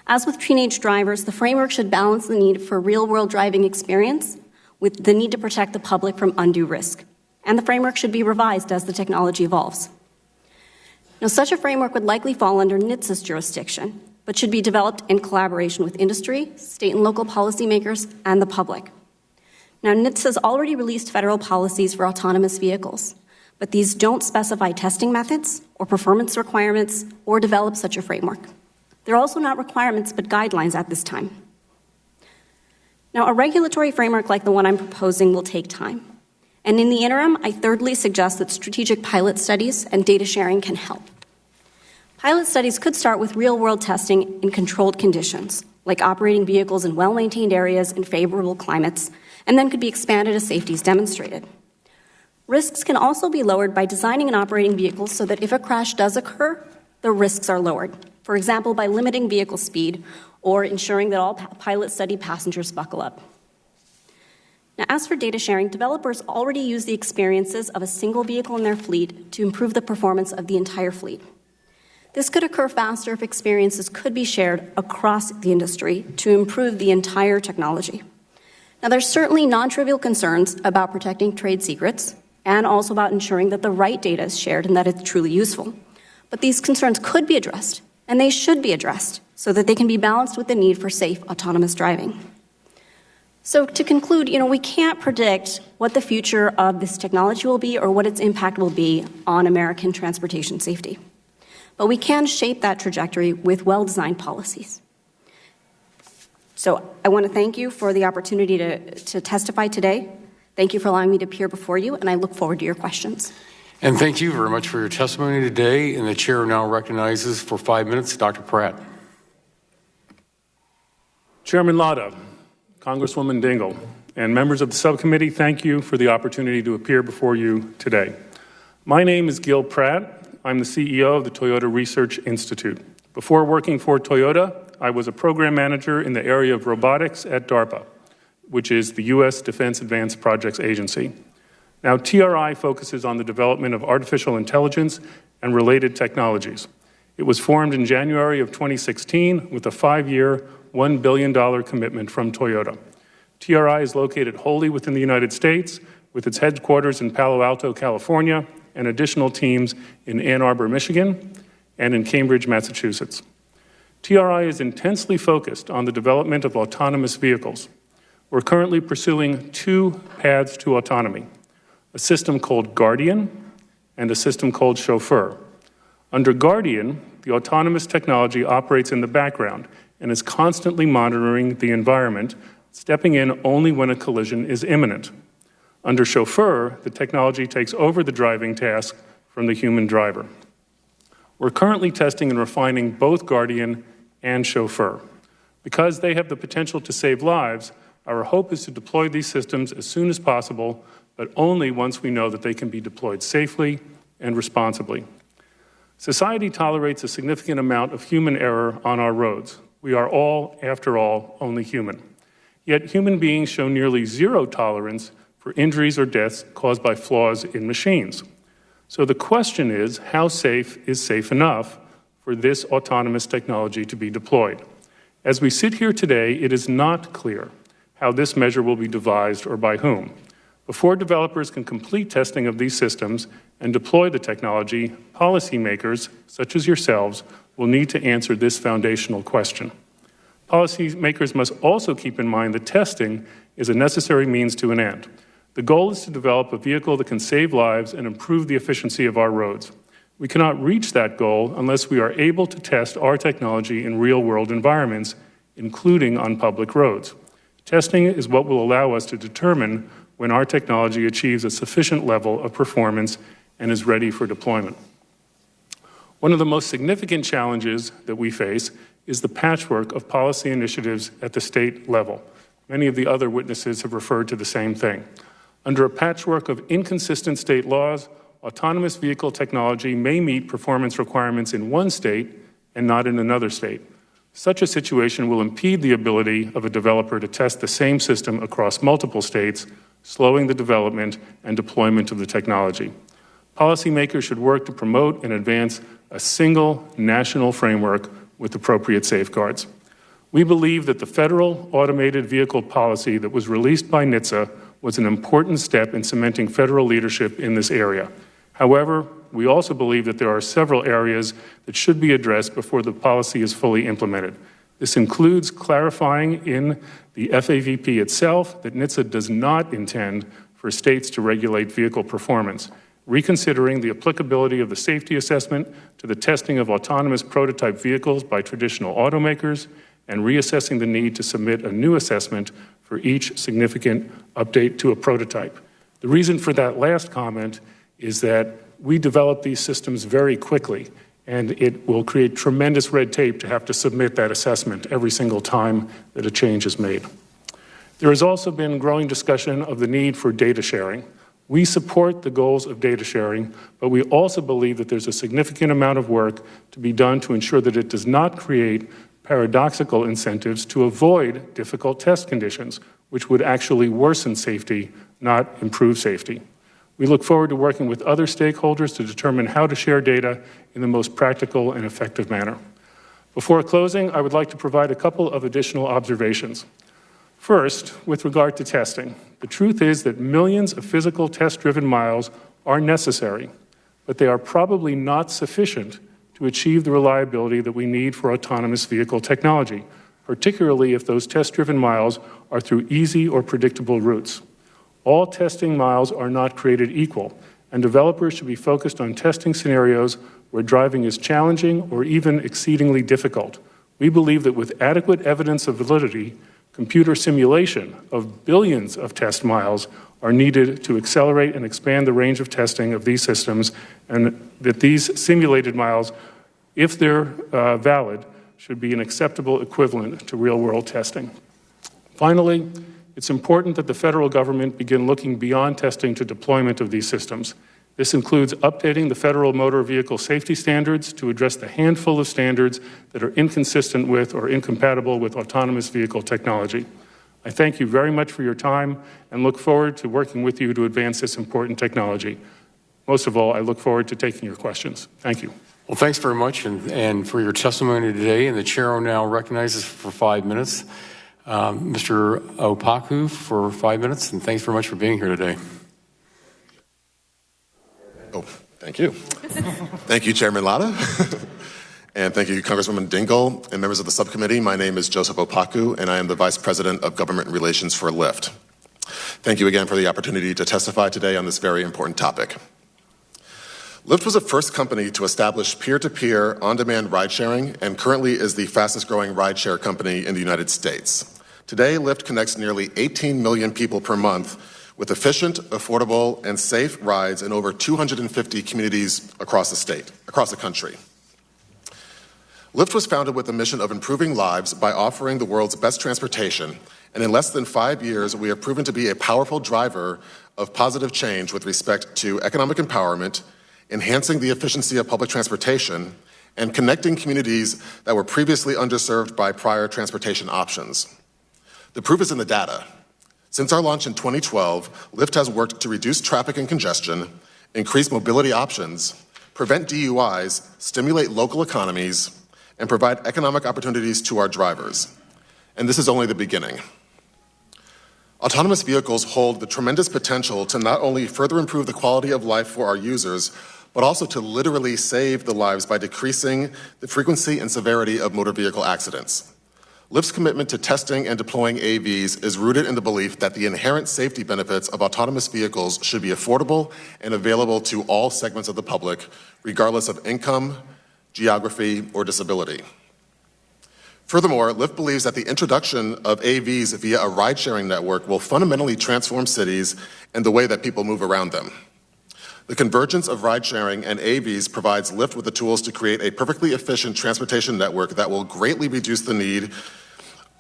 S9: As with teenage drivers, the framework should balance the need for real-world driving experience with the need to protect the public from undue risk, and the framework should be revised as the technology evolves. Now, such a framework would likely fall under NHTSA's jurisdiction, but should be developed in collaboration with industry, state and local policymakers, and the public. Now, NHTSA has already released federal policies for autonomous vehicles, but these don't specify testing methods or performance requirements or develop such a framework. They're also not requirements but guidelines at this time. Now, a regulatory framework like the one I'm proposing will take time. And in the interim, I thirdly suggest that strategic pilot studies and data sharing can help. Pilot studies could start with real-world testing in controlled conditions, like operating vehicles in well-maintained areas in favorable climates, and then could be expanded as safety is demonstrated. Risks can also be lowered by designing and operating vehicles so that if a crash does occur, the risks are lowered. For example, by limiting vehicle speed or ensuring that all pilot study passengers buckle up. Now, as for data sharing, developers already use the experiences of a single vehicle in their fleet to improve the performance of the entire fleet. This could occur faster if experiences could be shared across the industry to improve the entire technology. Now, there's certainly non-trivial concerns about protecting trade secrets and also about ensuring that the right data is shared and that it's truly useful. But these concerns could be addressed, and they should be addressed so that they can be balanced with the need for safe autonomous driving. So to conclude, we can't predict what the future of this technology will be or what its impact will be on American transportation safety. But we can shape that trajectory with well-designed policies. So I want to thank you for the opportunity to testify today. Thank you for allowing me to appear before you, and I look forward to your questions.
S1: And thank you very much for your testimony today. And the chair now recognizes for 5 minutes Dr. Pratt.
S10: Chairman Lada, Congresswoman Dingell, and members of the subcommittee, thank you for the opportunity to appear before you today. My name is Gill Pratt. I'm the CEO of the Toyota Research Institute. Before working for Toyota, I was a program manager in the area of robotics at DARPA, which is the U.S. Defense Advanced Projects Agency. Now, TRI focuses on the development of artificial intelligence and related technologies. It was formed in January of 2016 with a 5-year, $1 billion commitment from Toyota. TRI is located wholly within the United States, with its headquarters in Palo Alto, California, and additional teams in Ann Arbor, Michigan, and in Cambridge, Massachusetts. TRI is intensely focused on the development of autonomous vehicles. We're currently pursuing two paths to autonomy, a system called Guardian and a system called Chauffeur. Under Guardian, the autonomous technology operates in the background and is constantly monitoring the environment, stepping in only when a collision is imminent. Under Chauffeur, the technology takes over the driving task from the human driver. We're currently testing and refining both Guardian and Chauffeur. Because they have the potential to save lives, our hope is to deploy these systems as soon as possible, but only once we know that they can be deployed safely and responsibly. Society tolerates a significant amount of human error on our roads. We are all, after all, only human. Yet human beings show nearly zero tolerance for injuries or deaths caused by flaws in machines. So the question is, how safe is safe enough for this autonomous technology to be deployed? As we sit here today, it is not clear how this measure will be devised or by whom. Before developers can complete testing of these systems and deploy the technology, policymakers, such as yourselves, will need to answer this foundational question. Policymakers must also keep in mind that testing is a necessary means to an end. The goal is to develop a vehicle that can save lives and improve the efficiency of our roads. We cannot reach that goal unless we are able to test our technology in real-world environments, including on public roads. Testing is what will allow us to determine when our technology achieves a sufficient level of performance and is ready for deployment. One of the most significant challenges that we face is the patchwork of policy initiatives at the state level. Many of the other witnesses have referred to the same thing. Under a patchwork of inconsistent state laws, autonomous vehicle technology may meet performance requirements in one state and not in another state. Such a situation will impede the ability of a developer to test the same system across multiple states, slowing the development and deployment of the technology. Policymakers should work to promote and advance a single national framework with appropriate safeguards. We believe that the federal automated vehicle policy that was released by NHTSA was an important step in cementing federal leadership in this area. However, we also believe that there are several areas that should be addressed before the policy is fully implemented. This includes clarifying in the FAVP itself that NHTSA does not intend for states to regulate vehicle performance, reconsidering the applicability of the safety assessment to the testing of autonomous prototype vehicles by traditional automakers, and reassessing the need to submit a new assessment for each significant update to a prototype. The reason for that last comment is that we develop these systems very quickly, and it will create tremendous red tape to have to submit that assessment every single time that a change is made. There has also been growing discussion of the need for data sharing. We support the goals of data sharing, but we also believe that there's a significant amount of work to be done to ensure that it does not create paradoxical incentives to avoid difficult test conditions, which would actually worsen safety, not improve safety. We look forward to working with other stakeholders to determine how to share data in the most practical and effective manner. Before closing, I would like to provide a couple of additional observations. First, with regard to testing, the truth is that millions of physical test-driven miles are necessary, but they are probably not sufficient to achieve the reliability that we need for autonomous vehicle technology, particularly if those test-driven miles are through easy or predictable routes. All testing miles are not created equal, and developers should be focused on testing scenarios where driving is challenging or even exceedingly difficult. We believe that with adequate evidence of validity, computer simulation of billions of test miles are needed to accelerate and expand the range of testing of these systems, and that these simulated miles, if they're valid, should be an acceptable equivalent to real-world testing. Finally, it's important that the federal government begin looking beyond testing to deployment of these systems. This includes updating the federal motor vehicle safety standards to address the handful of standards that are inconsistent with or incompatible with autonomous vehicle technology. I thank you very much for your time and look forward to working with you to advance this important technology. Most of all, I look forward to taking your questions. Thank you.
S1: Well, thanks very much and for your testimony today. And the chair now recognizes for 5 minutes Mr. Okpaku for 5 minutes. And thanks very much for being here today.
S11: Oh, thank you. Thank you, Chairman Lada. And thank you, Congresswoman Dingell and members of the subcommittee. My name is Joseph Okpaku, and I am the Vice President of Government Relations for Lyft. Thank you again for the opportunity to testify today on this very important topic. Lyft was the first company to establish peer-to-peer on-demand ride-sharing and currently is the fastest-growing ride-share company in the United States. Today, Lyft connects nearly 18 million people per month with efficient, affordable, and safe rides in over 250 communities across the country. Lyft was founded with the mission of improving lives by offering the world's best transportation, and in less than 5 years, we have proven to be a powerful driver of positive change with respect to economic empowerment, enhancing the efficiency of public transportation, and connecting communities that were previously underserved by prior transportation options. The proof is in the data. Since our launch in 2012, Lyft has worked to reduce traffic and congestion, increase mobility options, prevent DUIs, stimulate local economies, and provide economic opportunities to our drivers. And this is only the beginning. Autonomous vehicles hold the tremendous potential to not only further improve the quality of life for our users, but also to literally save the lives by decreasing the frequency and severity of motor vehicle accidents. Lyft's commitment to testing and deploying AVs is rooted in the belief that the inherent safety benefits of autonomous vehicles should be affordable and available to all segments of the public, regardless of income, geography, or disability. Furthermore, Lyft believes that the introduction of AVs via a ride-sharing network will fundamentally transform cities and the way that people move around them. The convergence of ride-sharing and AVs provides Lyft with the tools to create a perfectly efficient transportation network that will greatly reduce the need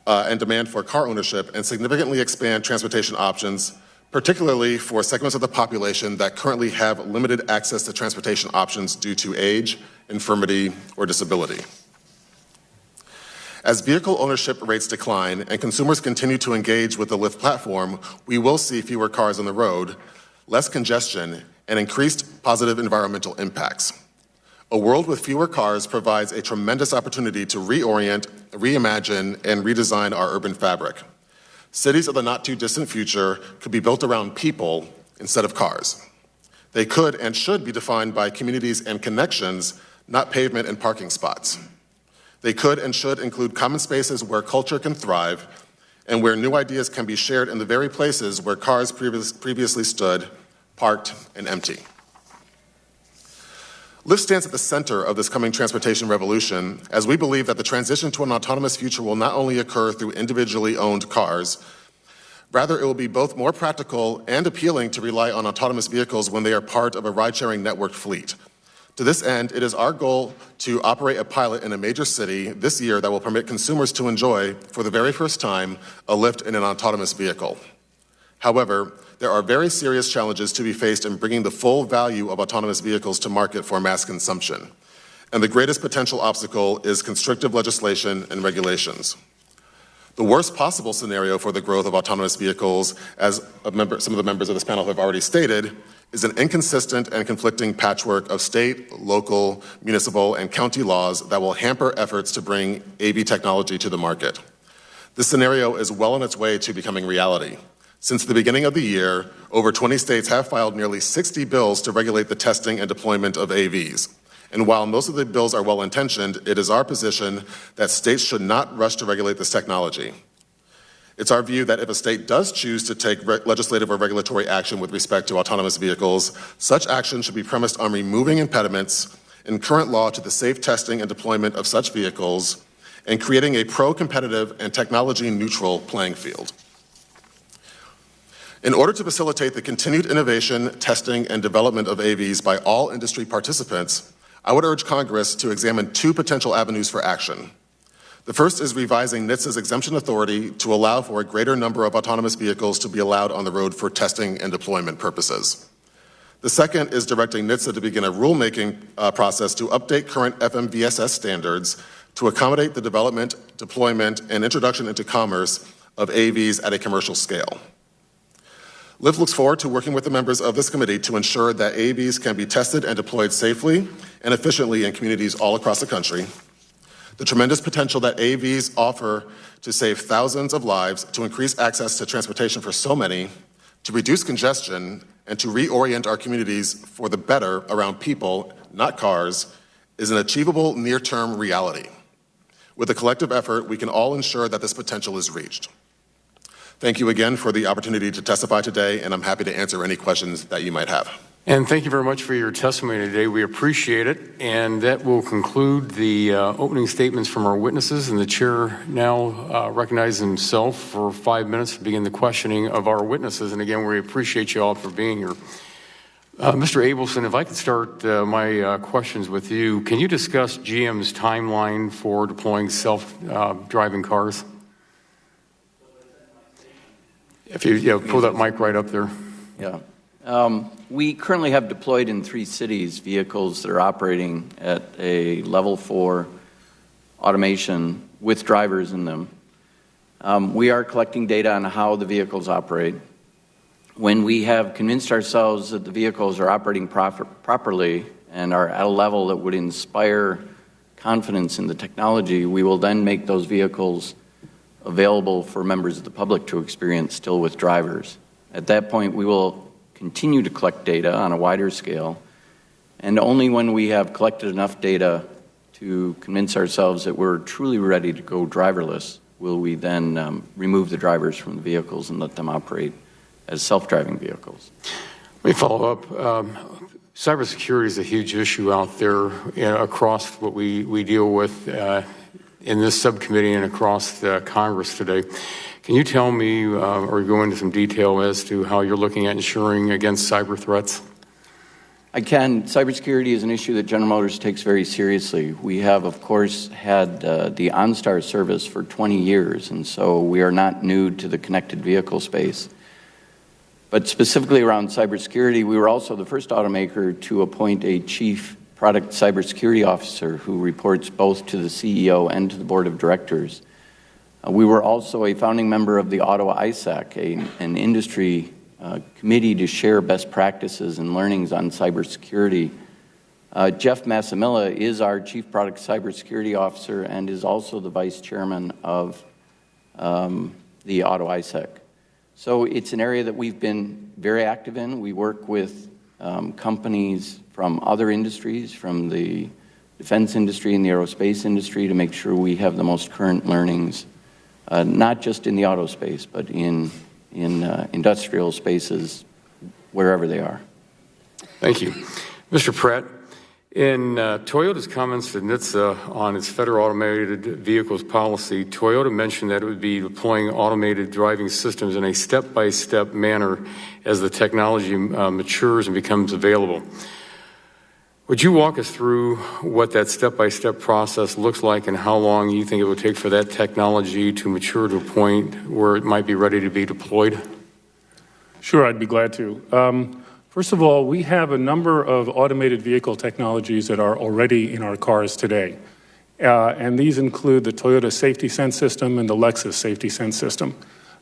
S11: and demand for car ownership and significantly expand transportation options, particularly for segments of the population that currently have limited access to transportation options due to age, infirmity, or disability. As vehicle ownership rates decline and consumers continue to engage with the Lyft platform, we will see fewer cars on the road, less congestion, and increased positive environmental impacts. A world with fewer cars provides a tremendous opportunity to reorient, reimagine, and redesign our urban fabric. Cities of the not-too-distant future could be built around people instead of cars. They could and should be defined by communities and connections, not pavement and parking spots. They could and should include common spaces where culture can thrive and where new ideas can be shared in the very places where cars previously stood, parked, and empty. Lyft stands at the center of this coming transportation revolution, as we believe that the transition to an autonomous future will not only occur through individually owned cars, rather it will be both more practical and appealing to rely on autonomous vehicles when they are part of a ride-sharing networked fleet. To this end, it is our goal to operate a pilot in a major city this year that will permit consumers to enjoy, for the very first time, a Lyft in an autonomous vehicle. However, there are very serious challenges to be faced in bringing the full value of autonomous vehicles to market for mass consumption. And the greatest potential obstacle is constrictive legislation and regulations. The worst possible scenario for the growth of autonomous vehicles, as some of the members of this panel have already stated, is an inconsistent and conflicting patchwork of state, local, municipal, and county laws that will hamper efforts to bring AV technology to the market. This scenario is well on its way to becoming reality. Since the beginning of the year, over 20 states have filed nearly 60 bills to regulate the testing and deployment of AVs. And while most of the bills are well-intentioned, it is our position that states should not rush to regulate this technology. It's our view that if a state does choose to take legislative or regulatory action with respect to autonomous vehicles, such action should be premised on removing impediments in current law to the safe testing and deployment of such vehicles and creating a pro-competitive and technology-neutral playing field. In order to facilitate the continued innovation, testing, and development of AVs by all industry participants, I would urge Congress to examine two potential avenues for action. The first is revising NHTSA's exemption authority to allow for a greater number of autonomous vehicles to be allowed on the road for testing and deployment purposes. The second is directing NHTSA to begin a rulemaking process to update current FMVSS standards to accommodate the development, deployment, and introduction into commerce of AVs at a commercial scale. Lyft looks forward to working with the members of this committee to ensure that AVs can be tested and deployed safely and efficiently in communities all across the country. The tremendous potential that AVs offer to save thousands of lives, to increase access to transportation for so many, to reduce congestion, and to reorient our communities for the better around people, not cars, is an achievable near-term reality. With a collective effort, we can all ensure that this potential is reached. Thank you again for the opportunity to testify today, and I'm happy to answer any questions that you might have.
S1: And thank you very much for your testimony today. We appreciate it. And that will conclude the opening statements from our witnesses. And the chair now recognizes himself for 5 minutes to begin the questioning of our witnesses. And again, we appreciate you all for being here. Mr. Abelson, if I could start my questions with you, can you discuss GM's timeline for deploying self-driving cars? If you pull that mic right up there.
S7: Yeah. We currently have deployed in 3 cities vehicles that are operating at a level 4 automation with drivers in them. We are collecting data on how the vehicles operate. When we have convinced ourselves that the vehicles are operating properly and are at a level that would inspire confidence in the technology, we will then make those vehicles available for members of the public to experience still with drivers. At that point, we will continue to collect data on a wider scale, and only when we have collected enough data to convince ourselves that we're truly ready to go driverless will we then remove the drivers from the vehicles and let them operate as self-driving vehicles.
S1: Let me follow up. Cybersecurity is a huge issue out there across what we deal with in this subcommittee and across Congress today. Can you tell me or go into some detail as to how you're looking at ensuring against cyber threats?
S7: I can. Cybersecurity is an issue that General Motors takes very seriously. We have, of course, had the OnStar service for 20 years, and so we are not new to the connected vehicle space. But specifically around cybersecurity, we were also the first automaker to appoint a chief product cybersecurity officer who reports both to the CEO and to the board of directors. We were also a founding member of the Auto ISAC, an industry committee to share best practices and learnings on cybersecurity. Jeff Massimilla is our chief product cybersecurity officer and is also the vice chairman of the Auto ISAC. So it's an area that we've been very active in. We work with companies from other industries, from the defense industry and the aerospace industry, to make sure we have the most current learnings, not just in the auto space, but in industrial spaces, wherever they are.
S1: Thank you. Mr. Pratt, in Toyota's comments to NHTSA on its federal automated vehicles policy, Toyota mentioned that it would be deploying automated driving systems in a step-by-step manner as the technology matures and becomes available. Would you walk us through what that step-by-step process looks like and how long you think it would take for that technology to mature to a point where it might be ready to be deployed?
S10: Sure, I'd be glad to. First of all, we have a number of automated vehicle technologies that are already in our cars today. And these include the Toyota Safety Sense system and the Lexus Safety Sense system.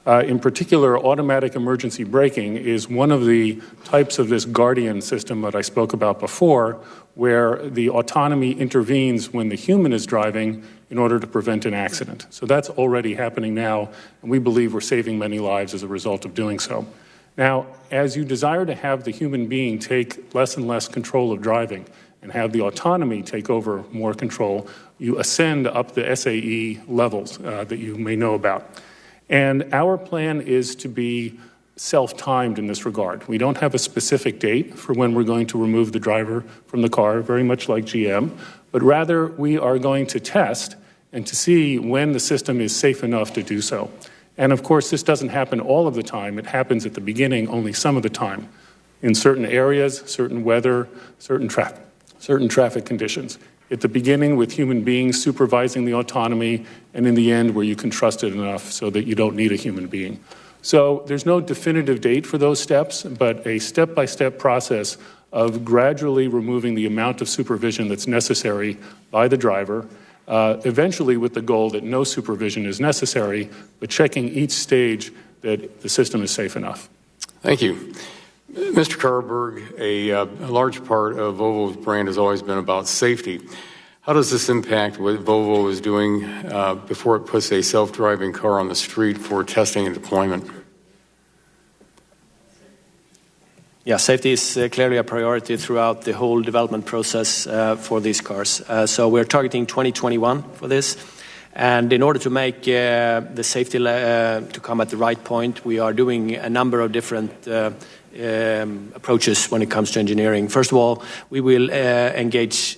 S10: In particular, automatic emergency braking is one of the types of this guardian system that I spoke about before, where the autonomy intervenes when the human is driving in order to prevent an accident. So that's already happening now, and we believe we're saving many lives as a result of doing so. Now, as you desire to have the human being take less and less control of driving and have the autonomy take over more control, you ascend up the SAE levels that you may know about. And our plan is to be self-timed in this regard. We don't have a specific date for when we're going to remove the driver from the car, very much like GM, but rather we are going to test and to see when the system is safe enough to do so. And of course, this doesn't happen all of the time. It happens at the beginning only some of the time, in certain areas, certain weather, certain traffic conditions. At the beginning with human beings supervising the autonomy, and in the end where you can trust it enough so that you don't need a human being. So there's no definitive date for those steps, but a step-by-step process of gradually removing the amount of supervision that's necessary by the driver, eventually with the goal that no supervision is necessary, but checking each stage that the system is safe enough.
S1: Thank you. Mr. Karrberg, a large part of Volvo's brand has always been about safety. How does this impact what Volvo is doing before it puts a self-driving car on the street for testing and deployment?
S8: Yeah, safety is clearly a priority throughout the whole development process for these cars. So we're targeting 2021 for this. And in order to make the safety to come at the right point, we are doing a number of different approaches when it comes to engineering. First of all, we will engage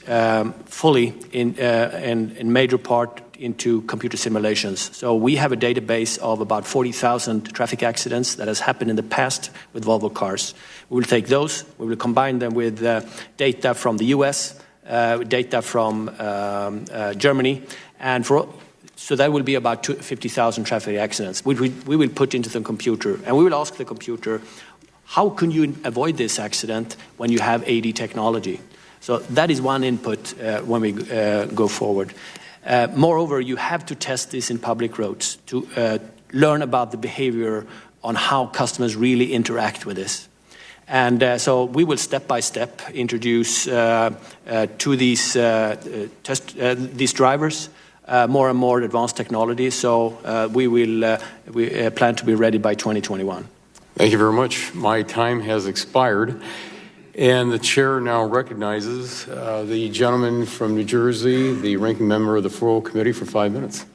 S8: fully in major part into computer simulations. So we have a database of about 40,000 traffic accidents that has happened in the past with Volvo cars. We will take those, we will combine them with data from the US, data from Germany, and so that will be about 50,000 traffic accidents, which we will put into the computer. And we will ask the computer, how can you avoid this accident when you have AD technology? So that is one input when we go forward. Moreover, you have to test this in public roads to learn about the behavior on how customers really interact with this. And so we will step by step introduce to these drivers more and more advanced technology. So we plan to be ready by 2021.
S1: Thank you very much. My time has expired. And the chair now recognizes the gentleman from New Jersey, the ranking member of the full committee, for 5 minutes.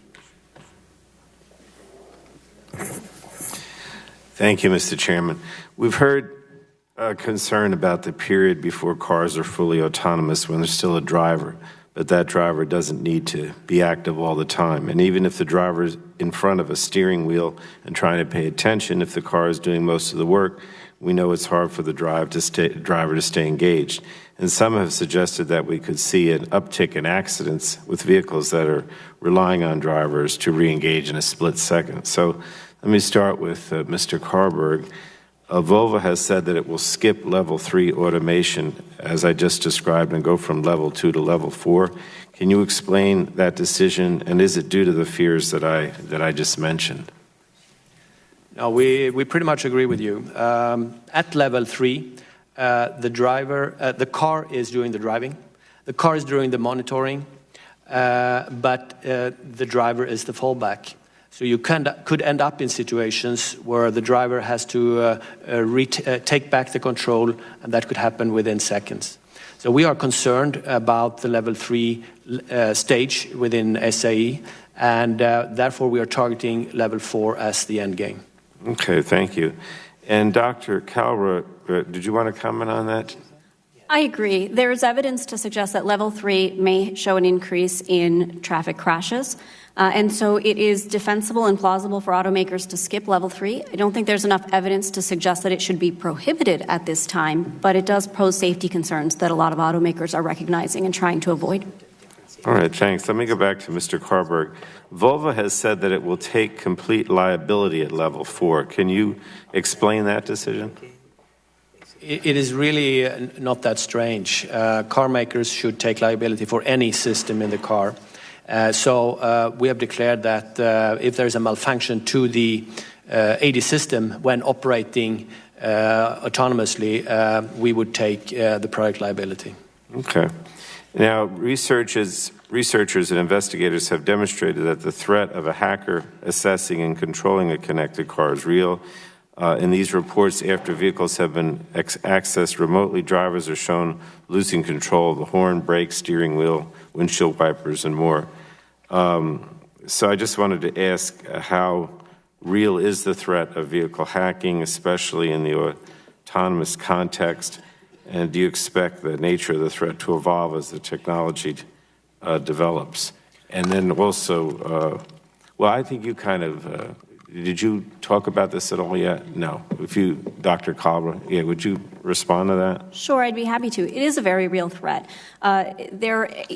S5: Thank you, Mr. Chairman. We've heard concern about the period before cars are fully autonomous when there's still a driver, but that driver doesn't need to be active all the time. And even if the driver is in front of a steering wheel and trying to pay attention, if the car is doing most of the work, we know it's hard for the driver to stay engaged. And some have suggested that we could see an uptick in accidents with vehicles that are relying on drivers to re-engage in a split second. So let me start with Mr. Karrberg. Volvo has said that it will skip level 3 automation, as I just described, and go from level 2 to level 4. Can you explain that decision, and is it due to the fears that I just mentioned?
S8: No, we pretty much agree with you. At level 3, the car is doing the driving, the car is doing the monitoring, but the driver is the fallback. So you could end up in situations where the driver has to take back the control, and that could happen within seconds. So we are concerned about the level 3 stage within SAE, and therefore we are targeting level 4 as the end game.
S5: Okay, thank you. And Dr. Kalra, did you want to comment on that?
S9: I agree. There is evidence to suggest that level 3 may show an increase in traffic crashes. And so it is defensible and plausible for automakers to skip level 3. I don't think there's enough evidence to suggest that it should be prohibited at this time, but it does pose safety concerns that a lot of automakers are recognizing and trying to avoid.
S5: All right, thanks. Let me go back to Mr. Karrberg. Volvo has said that it will take complete liability at level 4. Can you explain that decision?
S8: It is really not that strange. Car makers should take liability for any system in the car. So we have declared that if there is a malfunction to the AD system when operating autonomously, we would take the product liability.
S5: Okay. Now, researchers and investigators have demonstrated that the threat of a hacker assessing and controlling a connected car is real. In these reports, after vehicles have been accessed remotely, drivers are shown losing control of the horn, brakes, steering wheel, windshield wipers, and more. So I just wanted to ask how real is the threat of vehicle hacking, especially in the autonomous context, and do you expect the nature of the threat to evolve as the technology develops? And then also, well, I think you kind of, did you talk about this at all yet? No. If you, Dr. Kalra, yeah, would you respond to that?
S9: Sure, I'd be happy to. It is a very real threat.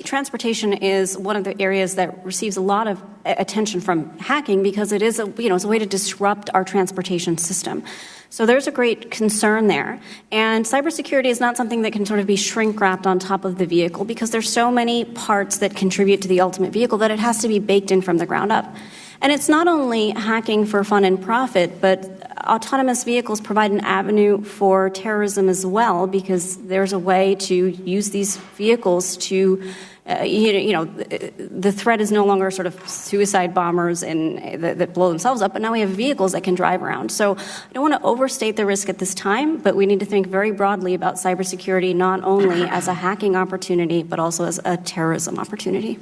S9: Transportation is one of the areas that receives a lot of attention from hacking because it is it's a way to disrupt our transportation system. So there's a great concern there. And cybersecurity is not something that can sort of be shrink-wrapped on top of the vehicle because there's so many parts that contribute to the ultimate vehicle that it has to be baked in from the ground up. And it's not only hacking for fun and profit, but autonomous vehicles provide an avenue for terrorism as well, because there's a way to use these vehicles to, the threat is no longer sort of suicide bombers that blow themselves up, but now we have vehicles that can drive around. So I don't want to overstate the risk at this time, but we need to think very broadly about cybersecurity, not only as a hacking opportunity, but also as a terrorism opportunity.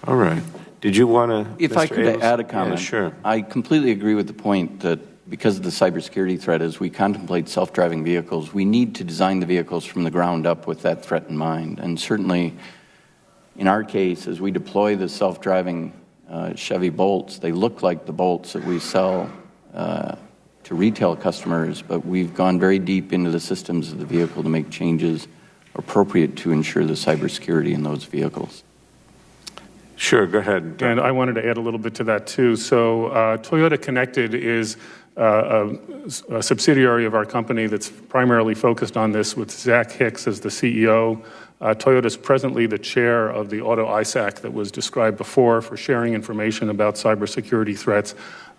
S5: All right. Did you want to?
S7: If I could add a comment.
S5: Yeah, sure.
S7: I completely agree with the point that because of the cybersecurity threat, as we contemplate self-driving vehicles, we need to design the vehicles from the ground up with that threat in mind. And certainly, in our case, as we deploy the self-driving Chevy Bolts, they look like the Bolts that we sell to retail customers, but we've gone very deep into the systems of the vehicle to make changes appropriate to ensure the cybersecurity in those vehicles.
S5: Sure, go ahead.
S10: And I wanted to add a little bit to that, too. So Toyota Connected is a subsidiary of our company that's primarily focused on this, with Zach Hicks as the CEO. Toyota is presently the chair of the Auto ISAC that was described before for sharing information about cybersecurity threats.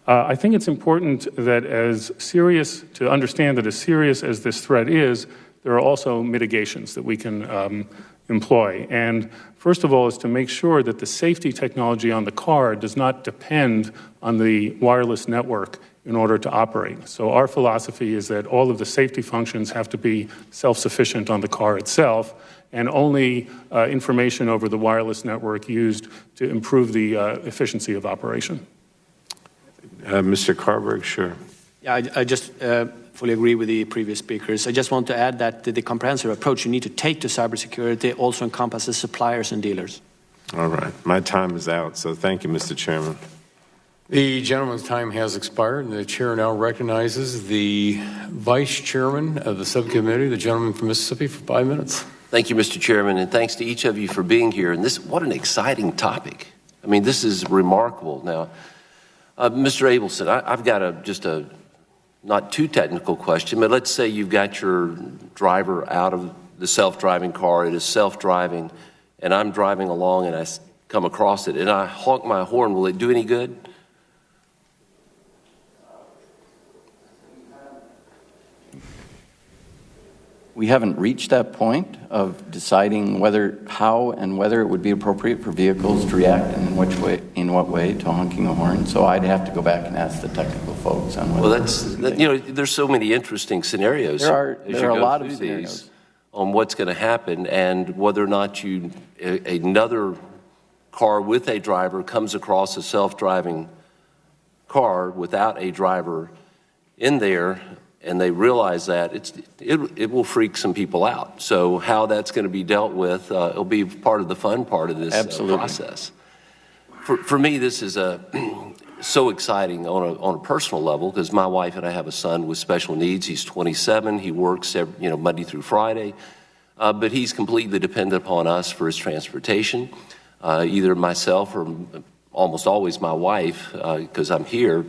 S10: I think it's important that to understand that as serious as this threat is, there are also mitigations that we can employ. And first of all is to make sure that the safety technology on the car does not depend on the wireless network in order to operate. So our philosophy is that all of the safety functions have to be self-sufficient on the car itself, and only information over the wireless network used to improve the efficiency of operation.
S5: Mr. Karrberg, sure.
S8: Yeah, I just fully agree with the previous speakers. I just want to add that the comprehensive approach you need to take to cybersecurity also encompasses suppliers and dealers.
S5: All right. My time is out, so thank you, Mr. Chairman.
S1: The gentleman's time has expired, and the chair now recognizes the vice chairman of the subcommittee, the gentleman from Mississippi, for 5 minutes.
S2: Thank you, Mr. Chairman, and thanks to each of you for being here. And what an exciting topic. I mean, this is remarkable. Now, Mr. Abelson, I've got just a not too technical question, but let's say you've got your driver out of the self-driving car, it is self-driving, and I'm driving along and I come across it and I honk my horn. Will it do any good?
S7: We haven't reached that point of deciding how and whether it would be appropriate for vehicles to react and in what way to honking a horn. So I'd have to go back and ask the technical folks on whether.
S2: Well, there's so many interesting scenarios.
S7: There are a lot of scenarios
S2: on what's going to happen and whether or not another car with a driver comes across a self-driving car without a driver in there, and they realize that it will freak some people out. So how that's going to be dealt with, it'll be part of the fun part of this process. For me, this is so exciting on a personal level, because my wife and I have a son with special needs. He's 27. He works Monday through Friday, but he's completely dependent upon us for his transportation. Either myself or almost always my wife, because I'm here,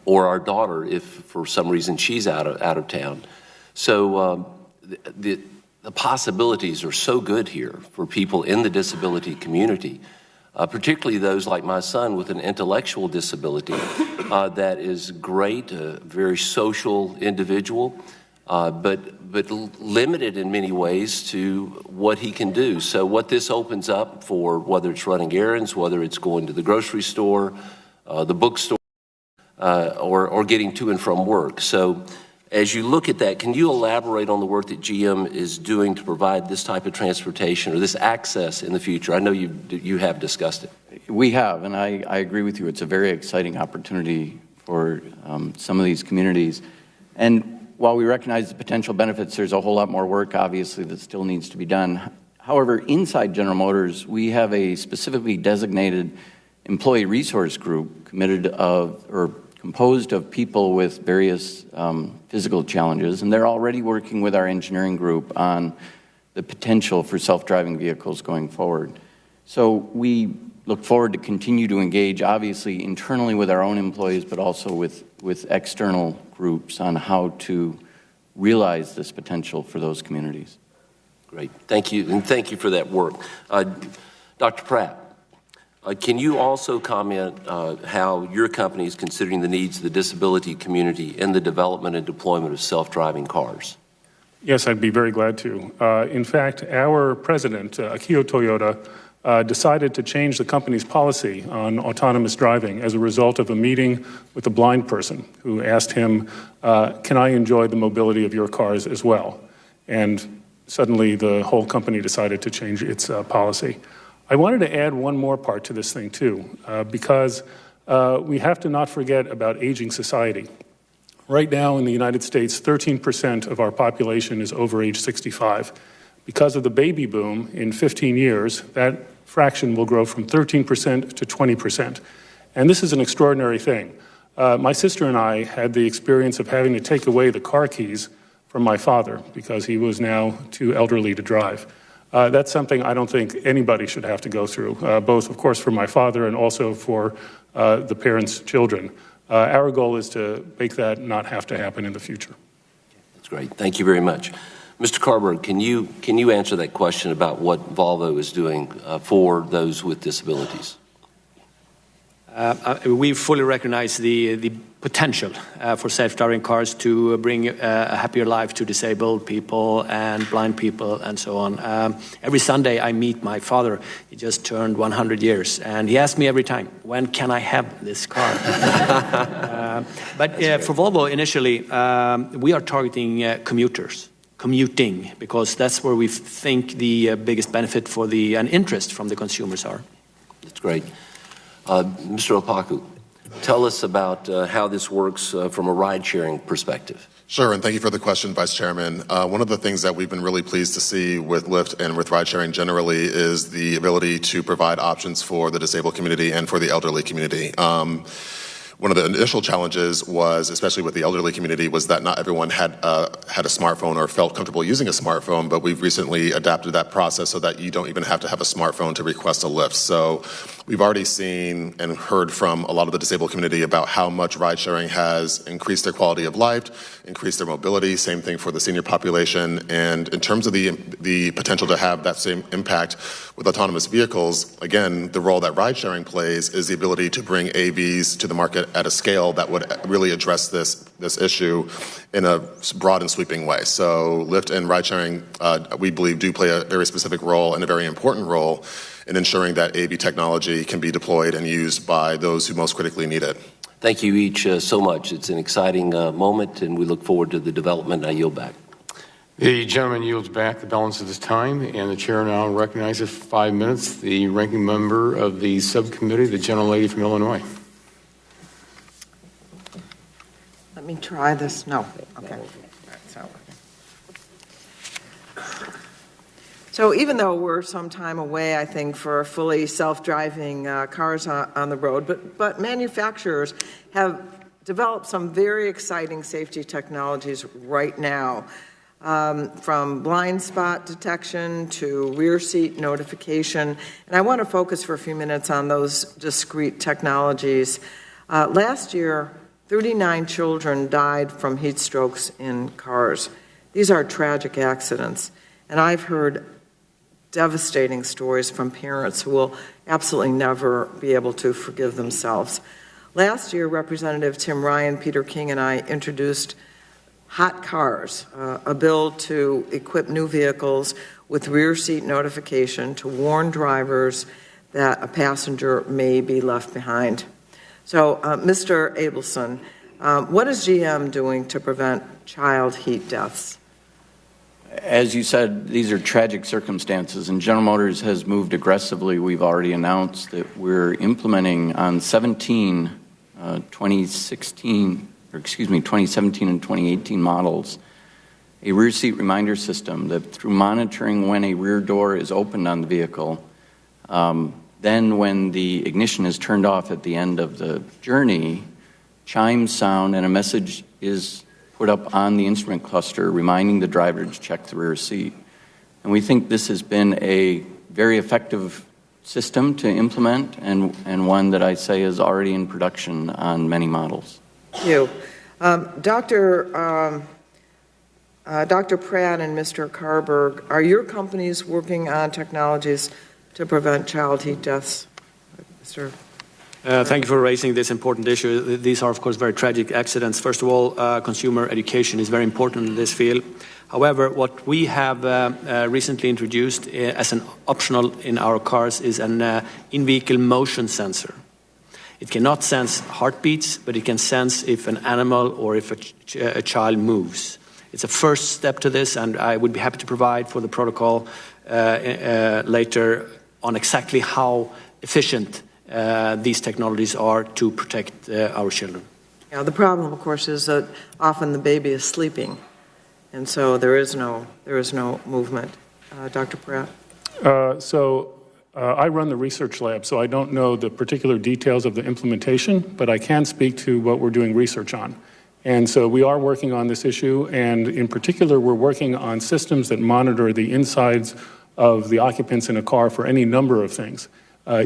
S2: or our daughter if for some reason she's out of town. So the possibilities are so good here for people in the disability community, particularly those like my son with an intellectual disability that is great, a very social individual, but limited in many ways to what he can do. So what this opens up for, whether it's running errands, whether it's going to the grocery store, the bookstore, or getting to and from work. So as you look at that, can you elaborate on the work that GM is doing to provide this type of transportation or this access in the future? I know you have discussed it.
S7: We have, and I agree with you. It's a very exciting opportunity for some of these communities. And while we recognize the potential benefits, there's a whole lot more work, obviously, that still needs to be done. However, inside General Motors, we have a specifically designated employee resource group composed of people with various physical challenges, and they're already working with our engineering group on the potential for self-driving vehicles going forward. So we look forward to continue to engage, obviously, internally with our own employees, but also with external groups on how to realize this potential for those communities.
S2: Great. Thank you, and thank you for that work. Dr. Pratt, Can you also comment how your company is considering the needs of the disability community in the development and deployment of self-driving cars?
S10: Yes, I'd be very glad to. In fact, our president, Akio Toyoda, decided to change the company's policy on autonomous driving as a result of a meeting with a blind person who asked him, can I enjoy the mobility of your cars as well? And suddenly the whole company decided to change its policy. I wanted to add one more part to this thing too, because we have to not forget about aging society. Right now in the United States, 13% of our population is over age 65. Because of the baby boom, in 15 years, that fraction will grow from 13% to 20%. And this is an extraordinary thing. My sister and I had the experience of having to take away the car keys from my father because he was now too elderly to drive. That's something I don't think anybody should have to go through, both, of course, for my father and also for the parents' children. Our goal is to make that not have to happen in the future.
S2: That's great. Thank you very much. Mr. Karrberg, can you answer that question about what Volvo is doing for those with disabilities?
S8: We fully recognize the potential for self-driving cars to bring a happier life to disabled people and blind people and so on. Every Sunday I meet my father. He just turned 100 years, and he asks me every time, when can I have this car? But for Volvo, initially, we are targeting commuting, because that's where we think the biggest benefit for and interest from the consumers are.
S2: That's great. Mr. Okpaku, tell us about how this works from a ride-sharing perspective.
S11: Sure, and thank you for the question, Vice Chairman. One of the things that we've been really pleased to see with Lyft and with ride-sharing generally is the ability to provide options for the disabled community and for the elderly community. One of the initial challenges was, especially with the elderly community, was that not everyone had a smartphone or felt comfortable using a smartphone, but we've recently adapted that process so that you don't even have to have a smartphone to request a Lyft. So we've already seen and heard from a lot of the disabled community about how much ride-sharing has increased their quality of life, increased their mobility, same thing for the senior population. And in terms of the potential to have that same impact with autonomous vehicles, again, the role that ride-sharing plays is the ability to bring AVs to the market at a scale that would really address this issue in a broad and sweeping way. So Lyft and ride-sharing, we believe, do play a very specific role and a very important role in ensuring that AV technology can be deployed and used by those who most critically need it.
S2: Thank you each so much. It's an exciting moment, and we look forward to the development. I yield back.
S1: The gentleman yields back the balance of his time, and the chair now recognizes for 5 minutes the ranking member of the subcommittee, the gentlelady from Illinois.
S3: Let me try this. No. Okay. That's not working. So even though we're some time away, I think, for fully self-driving cars on the road, but manufacturers have developed some very exciting safety technologies right now, from blind spot detection to rear seat notification. And I want to focus for a few minutes on those discrete technologies. Last year, 39 children died from heat strokes in cars. These are tragic accidents, and I've heard devastating stories from parents who will absolutely never be able to forgive themselves. Last year, Representative Tim Ryan, Peter King, and I introduced Hot Cars, a bill to equip new vehicles with rear seat notification to warn drivers that a passenger may be left behind. So, Mr. Abelson, what is GM doing to prevent child heat deaths?
S7: As you said, these are tragic circumstances, and General Motors has moved aggressively. We've already announced that we're implementing on 2017 and 2018 models a rear seat reminder system that, through monitoring when a rear door is opened on the vehicle, then when the ignition is turned off at the end of the journey, chimes sound and a message is put up on the instrument cluster reminding the driver to check the rear seat. And we think this has been a very effective system to implement, and one that I say is already in production on many models.
S3: Thank you. Dr. Pratt and Mr. Karrberg, are your companies working on technologies to prevent child heat deaths? Mr.
S8: Thank you for raising this important issue. These are, of course, very tragic accidents. First of all, consumer education is very important in this field. However, what we have recently introduced as an optional in our cars is an in-vehicle motion sensor. It cannot sense heartbeats, but it can sense if an animal or if a child moves. It's a first step to this, and I would be happy to provide for the protocol later on exactly how efficient these technologies are to protect our children.
S3: Yeah, the problem, of course, is that often the baby is sleeping, and so there is no movement. Dr. Pratt?
S10: I run the research lab, so I don't know the particular details of the implementation, but I can speak to what we're doing research on. And so we are working on this issue, and in particular, we're working on systems that monitor the insides of the occupants in a car for any number of things.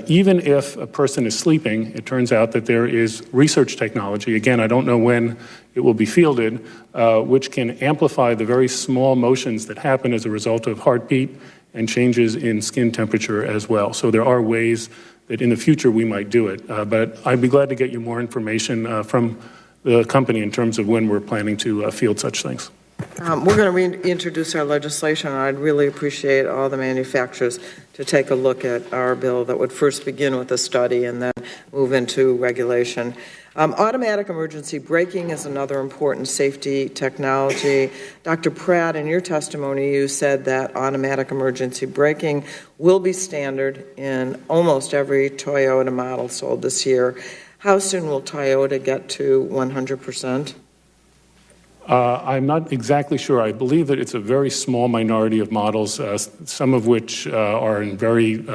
S10: Even if a person is sleeping, it turns out that there is research technology, again, I don't know when it will be fielded, which can amplify the very small motions that happen as a result of heartbeat and changes in skin temperature as well. So there are ways that in the future we might do it. But I'd be glad to get you more information from the company in terms of when we're planning to field such things.
S3: We're going to reintroduce our legislation, and I'd really appreciate all the manufacturers to take a look at our bill that would first begin with a study and then move into regulation. Automatic emergency braking is another important safety technology. Dr. Pratt, in your testimony, you said that automatic emergency braking will be standard in almost every Toyota model sold this year. How soon will Toyota get to 100%?
S10: I'm not exactly sure. I believe that it's a very small minority of models, some of which are in very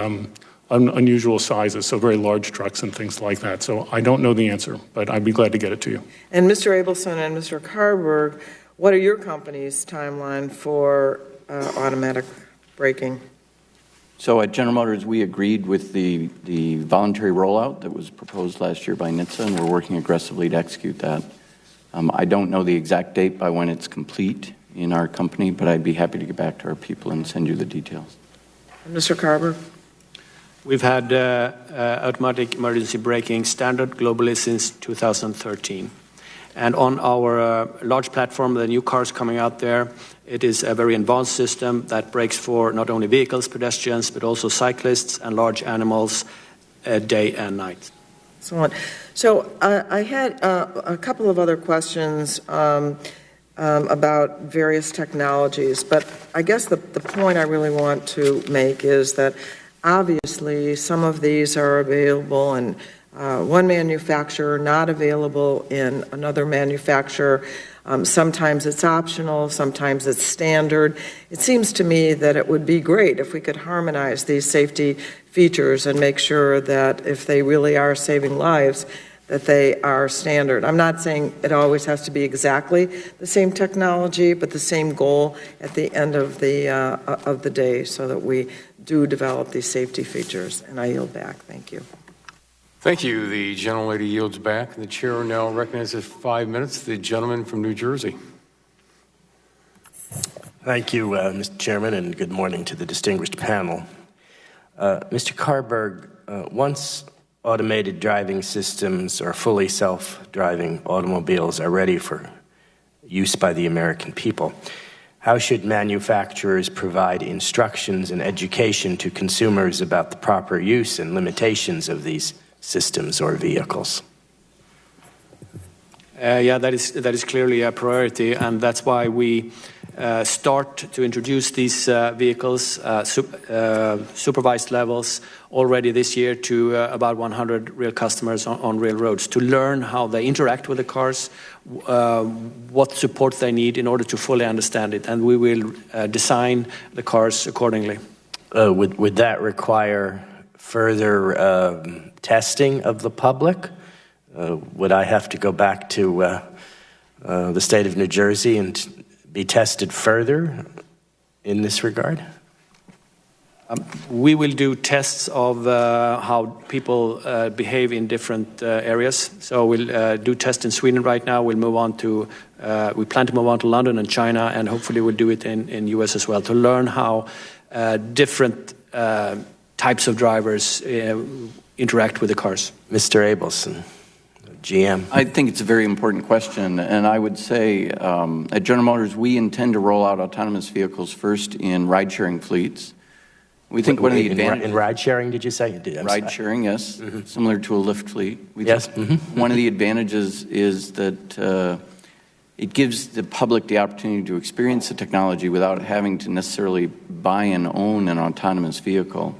S10: unusual sizes, so very large trucks and things like that. So I don't know the answer, but I'd be glad to get it to you.
S3: And Mr. Abelson and Mr. Karrberg, what are your company's timeline for automatic braking?
S7: So at General Motors, we agreed with the voluntary rollout that was proposed last year by NHTSA, and we're working aggressively to execute that. I don't know the exact date by when it's complete in our company, but I'd be happy to get back to our people and send you the details.
S3: Mr. Karrberg?
S8: We've had automatic emergency braking standard globally since 2013. And on our large platform, the new cars coming out there, it is a very advanced system that brakes for not only vehicles, pedestrians, but also cyclists and large animals day and night.
S3: Excellent. So I had a couple of other questions about various technologies, but I guess the point I really want to make is that obviously some of these are available in one manufacturer, not available in another manufacturer. Sometimes it's optional, sometimes it's standard. It seems to me that it would be great if we could harmonize these safety features and make sure that if they really are saving lives, that they are standard. I'm not saying it always has to be exactly the same technology, but the same goal at the end of the day, so that we do develop these safety features. And I yield back. Thank you.
S1: Thank you. The gentlelady yields back. The chair now recognizes 5 minutes. The gentleman from New Jersey.
S12: Thank you, Mr. Chairman, and good morning to the distinguished panel. Mr. Karrberg, once automated driving systems or fully self-driving automobiles are ready for use by the American people, how should manufacturers provide instructions and education to consumers about the proper use and limitations of these systems or vehicles?
S8: Yeah, that is clearly a priority, and that's why we start to introduce these vehicles, supervised levels, already this year to about 100 real customers on real roads to learn how they interact with the cars, what support they need in order to fully understand it, and we will design the cars accordingly.
S12: Would that require further testing of the public? Would I have to go back to the state of New Jersey and be tested further in this regard?
S8: We will do tests of how people behave in different areas. So we'll do tests in Sweden right now. We'll move on to, we plan to move on to London and China, and hopefully we'll do it in US as well, to learn how different types of drivers interact with the cars.
S12: Mr. Abelson, GM.
S7: I think it's a very important question, and I would say at General Motors, we intend to roll out autonomous vehicles first in ride-sharing fleets. We think one of the advantages...
S12: In ride-sharing, did you say?
S7: Ride-sharing, yes, similar to a Lyft fleet. We
S12: yes.
S7: think one of the advantages is that it gives the public the opportunity to experience the technology without having to necessarily buy and own an autonomous vehicle.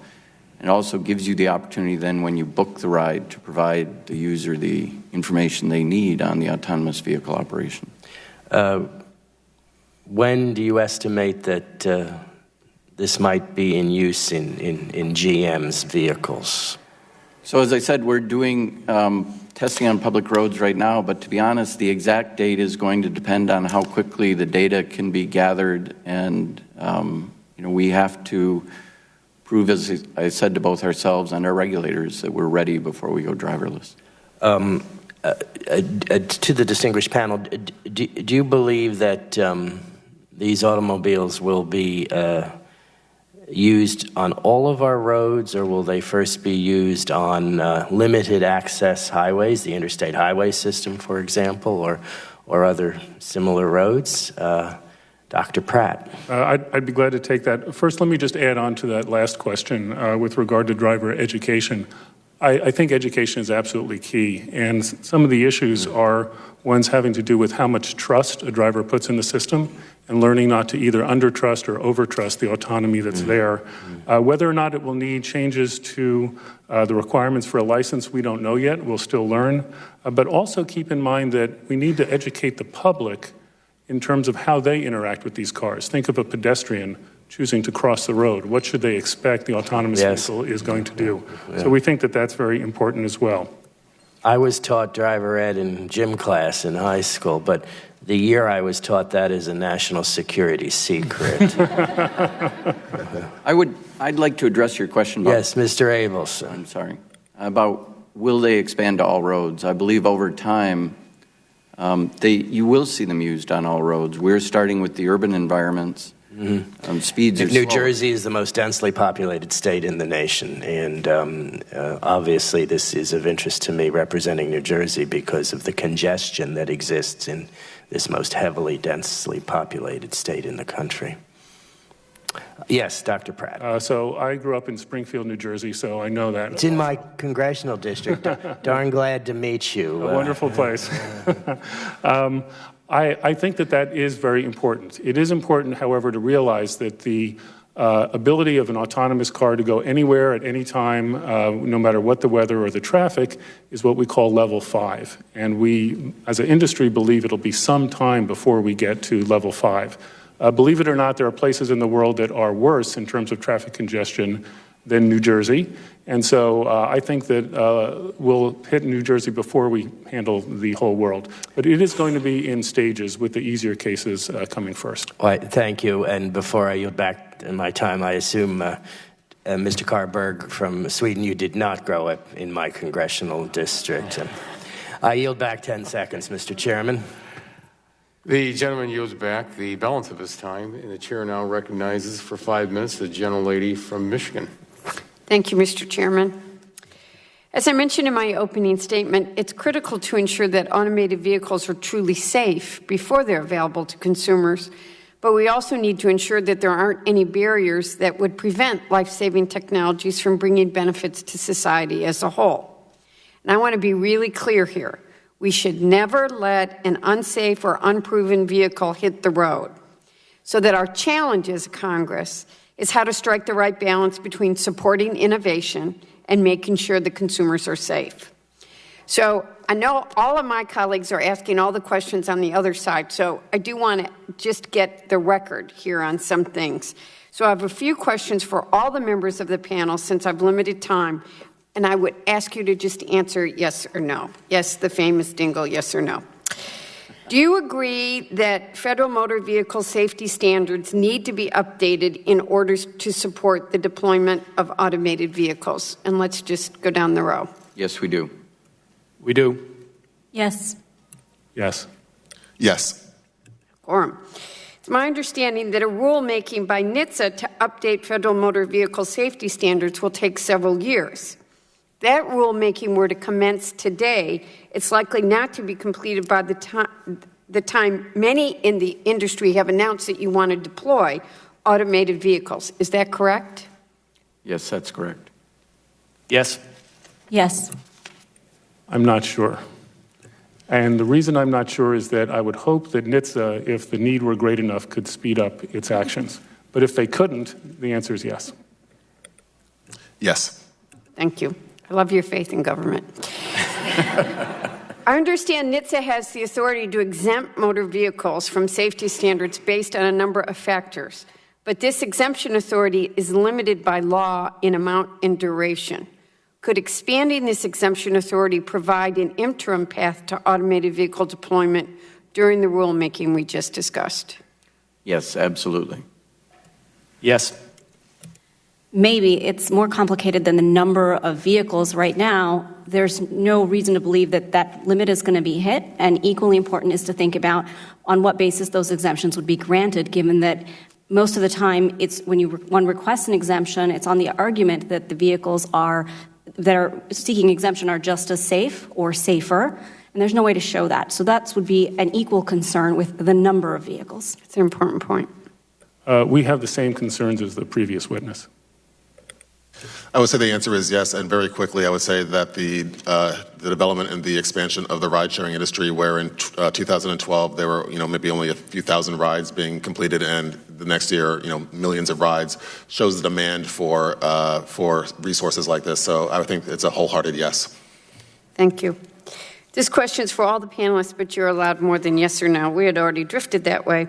S7: It also gives you the opportunity then when you book the ride to provide the user the information they need on the autonomous vehicle operation.
S12: When do you estimate that this might be in use in GM's vehicles?
S7: So as I said, we're doing testing on public roads right now, but to be honest, the exact date is going to depend on how quickly the data can be gathered, and we have to prove, as I said to both ourselves and our regulators, that we're ready before we go driverless.
S12: To the distinguished panel, do you believe that these automobiles will be used on all of our roads, or will they first be used on limited access highways, the interstate highway system, for example, or other similar roads? Dr. Pratt.
S10: I'd be glad to take that. First, let me just add on to that last question with regard to driver education. I think education is absolutely key, and some of the issues are ones having to do with how much trust a driver puts in the system and learning not to either under-trust or over-trust the autonomy that's there. Whether or not it will need changes to the requirements for a license, we don't know yet. We'll still learn. But also keep in mind that we need to educate the public in terms of how they interact with these cars. Think of a pedestrian choosing to cross the road. What should they expect the autonomous vehicle is going to do? So we think that that's very important as well.
S12: I was taught driver ed in gym class in high school, but the year I was taught that is a national security secret.
S7: I'd like to address your question about...
S12: Yes, Mr. Abelson.
S7: I'm sorry. About will they expand to all roads? I believe over time, you will see them used on all roads. We're starting with the urban environments. Speeds are
S12: New Jersey is the most densely populated state in the nation, and obviously this is of interest to me representing New Jersey because of the congestion that exists in this most heavily densely populated state in the country. Yes, Dr. Pratt.
S10: So I grew up in Springfield, New Jersey, so I know that.
S12: It's in my congressional district. Darn glad to meet you.
S10: A wonderful place. I think that is very important. It is important, however, to realize that the ability of an autonomous car to go anywhere at any time, no matter what the weather or the traffic, is what we call level 5. And we, as an industry, believe it'll be some time before we get to level 5. Believe it or not, there are places in the world that are worse in terms of traffic congestion than New Jersey. And so I think that we'll hit New Jersey before we handle the whole world. But it is going to be in stages with the easier cases coming first.
S12: Well, thank you. And before I yield back in my time, I assume, Mr. Karrberg from Sweden, you did not grow up in my congressional district. I yield back 10 seconds, Mr. Chairman.
S1: The gentleman yields back the balance of his time, and the chair now recognizes for 5 minutes the gentlelady from Michigan.
S6: Thank you, Mr. Chairman. As I mentioned in my opening statement, it's critical to ensure that automated vehicles are truly safe before they're available to consumers, but we also need to ensure that there aren't any barriers that would prevent life-saving technologies from bringing benefits to society as a whole. And I want to be really clear here. We should never let an unsafe or unproven vehicle hit the road. So that our challenge as a Congress is how to strike the right balance between supporting innovation and making sure the consumers are safe. So I know all of my colleagues are asking all the questions on the other side, so I do want to just get the record here on some things. So I have a few questions for all the members of the panel since I've limited time, and I would ask you to just answer yes or no. Yes, the famous Dingle, yes or no. Do you agree that federal motor vehicle safety standards need to be updated in order to support the deployment of automated vehicles? And let's just go down the row.
S7: Yes, we do.
S10: We do.
S9: Yes.
S10: Yes.
S11: Yes.
S6: Quorum. It's my understanding that a rulemaking by NHTSA to update federal motor vehicle safety standards will take several years. that rulemaking were to commence today, it's likely not to be completed by the time many in the industry have announced that you want to deploy automated vehicles. Is that correct?
S7: Yes, that's correct.
S8: Yes.
S9: Yes.
S10: I'm not sure. And the reason I'm not sure is that I would hope that NHTSA, if the need were great enough, could speed up its actions. But if they couldn't, the answer is yes.
S11: Yes.
S6: Thank you. I love your faith in government. I understand NHTSA has the authority to exempt motor vehicles from safety standards based on a number of factors, but this exemption authority is limited by law in amount and duration. Could expanding this exemption authority provide an interim path to automated vehicle deployment during the rulemaking we just discussed?
S7: Yes, absolutely.
S8: Yes.
S9: Maybe it's more complicated than the number of vehicles right now. There's no reason to believe that that limit is going to be hit, and equally important is to think about on what basis those exemptions would be granted, given that most of the time it's when one requests an exemption, it's on the argument that the vehicles that are seeking exemption are just as safe or safer, and there's no way to show that. So that would be an equal concern with the number of vehicles.
S6: It's an important point.
S10: We have the same concerns as the previous witness.
S11: I would say the answer is yes, and very quickly I would say that the development and the expansion of the ride-sharing industry, where in 2012 there were maybe only a few thousand rides being completed, and the next year millions of rides, shows the demand for resources like this. So I would think it's a wholehearted yes.
S6: Thank you. This question is for all the panelists, but you're allowed more than yes or no. We had already drifted that way.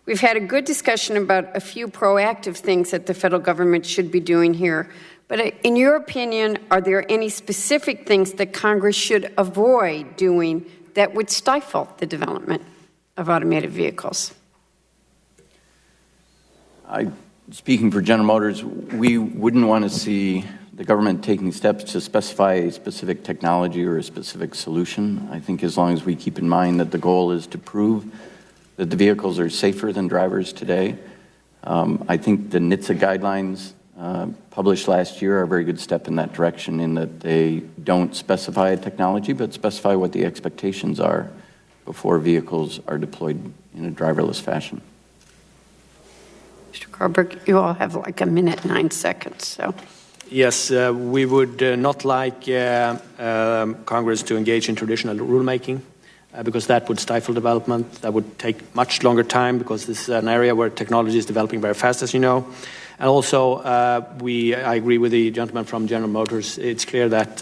S6: We've had a good discussion about a few proactive things that the federal government should be doing here. But in your opinion, are there any specific things that Congress should avoid doing that would stifle the development of automated vehicles?
S7: Speaking for General Motors, we wouldn't want to see the government taking steps to specify a specific technology or a specific solution. I think as long as we keep in mind that the goal is to prove that the vehicles are safer than drivers today. I think the NHTSA guidelines published last year are a very good step in that direction, in that they don't specify a technology, but specify what the expectations are before vehicles are deployed in a driverless fashion.
S6: Mr. Karrberg, you all have like 1 minute, 9 seconds. So.
S8: Yes, we would not like Congress to engage in traditional rulemaking. Because that would stifle development. That would take much longer time, because this is an area where technology is developing very fast, as you know. And also, I agree with the gentleman from General Motors. It's clear that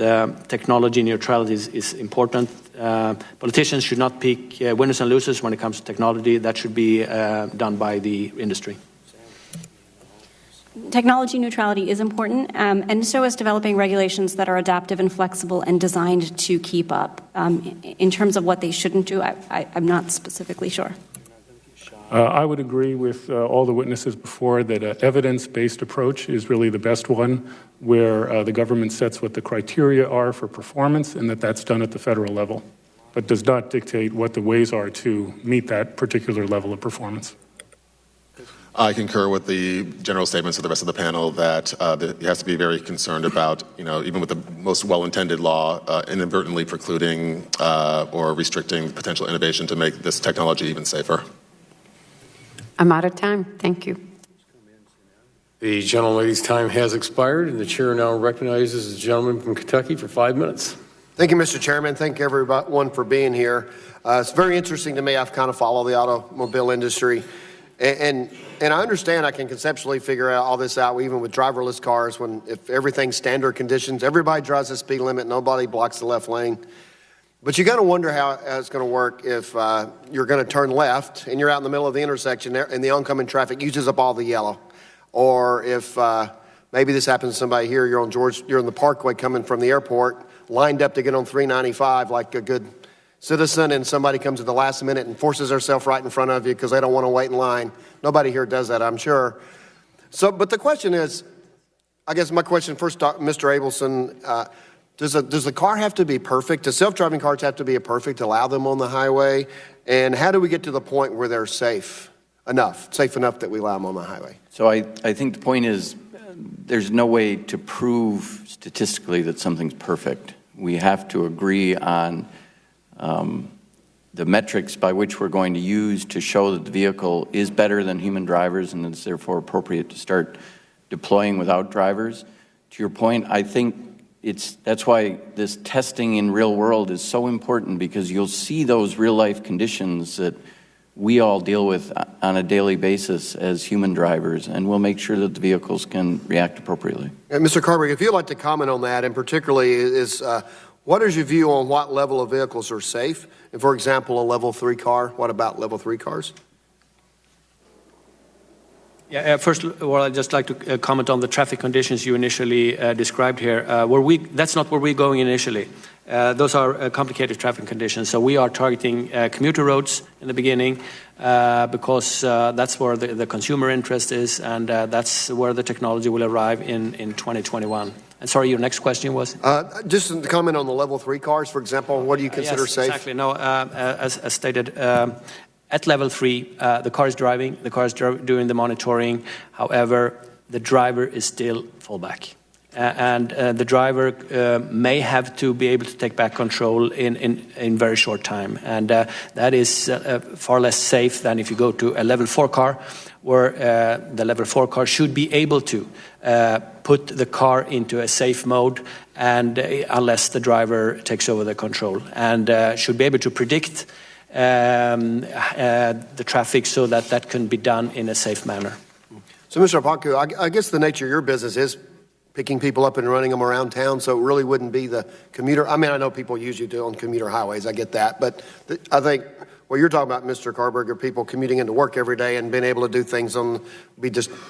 S8: technology neutrality is important. Politicians should not pick winners and losers when it comes to technology. That should be done by the industry.
S9: Technology neutrality is important, and so is developing regulations that are adaptive and flexible and designed to keep up. In terms of what they shouldn't do, I'm not specifically sure.
S10: I would agree with all the witnesses before that an evidence-based approach is really the best one, where the government sets what the criteria are for performance, and that's done at the federal level, but does not dictate what the ways are to meet that particular level of performance.
S11: I concur with the general statements of the rest of the panel that you have to be very concerned about, even with the most well-intended law, inadvertently precluding or restricting potential innovation to make this technology even safer.
S6: I'm out of time. Thank you.
S1: The gentlelady's time has expired, and the chair now recognizes the gentleman from Kentucky for 5 minutes.
S13: Thank you, Mr. Chairman. Thank everyone for being here. It's very interesting to me. I've kind of followed the automobile industry. And I understand, I can conceptually figure all this out, even with driverless cars, if everything's standard conditions, everybody drives the speed limit, nobody blocks the left lane. But you got to wonder how it's going to work if you're going to turn left and you're out in the middle of the intersection there and the oncoming traffic uses up all the yellow. Or if maybe this happens to somebody here, you're in the Parkway coming from the airport, lined up to get on 395 like a good citizen, and somebody comes at the last minute and forces herself right in front of you because they don't want to wait in line. Nobody here does that, I'm sure. But the question is, I guess my question first, Mr. Abelson, does the car have to be perfect? Do self-driving cars have to be perfect to allow them on the highway? And how do we get to the point where they're safe enough that we allow them on the highway?
S7: So I think the point is there's no way to prove statistically that something's perfect. We have to agree on the metrics by which we're going to use to show that the vehicle is better than human drivers and it's therefore appropriate to start deploying without drivers. To your point, I think that's why this testing in real world is so important, because you'll see those real life conditions that we all deal with on a daily basis as human drivers, and we'll make sure that the vehicles can react appropriately.
S13: And Mr. Karrberg, if you'd like to comment on that, and particularly what is your view on what level of vehicles are safe? And for example, a level 3 car, what about level 3 cars?
S8: Yeah, first of all, I'd just like to comment on the traffic conditions you initially described here. That's not where we're going initially. Those are complicated traffic conditions. So we are targeting commuter roads in the beginning because that's where the consumer interest is, and that's where the technology will arrive in 2021. And sorry, your next question was?
S13: Just to comment on the level 3 cars, for example, what do you consider
S8: yes,
S13: safe?
S8: Exactly. No, as stated, at level 3, the car is driving, the car is doing the monitoring. However, the driver is still fallback. And the driver may have to be able to take back control in very short time. And that is far less safe than if you go to a level 4 car, where the level 4 car should be able to put the car into a safe mode, and unless the driver takes over the control, and should be able to predict the traffic so that can be done in a safe manner.
S13: So, Mr. Okpaku, I guess the nature of your business is picking people up and running them around town, so it really wouldn't be the commuter. I mean, I know people usually do on commuter highways, I get that, but I think what you're talking about, Mr. Karrberg, are people commuting into work every day and being able to do things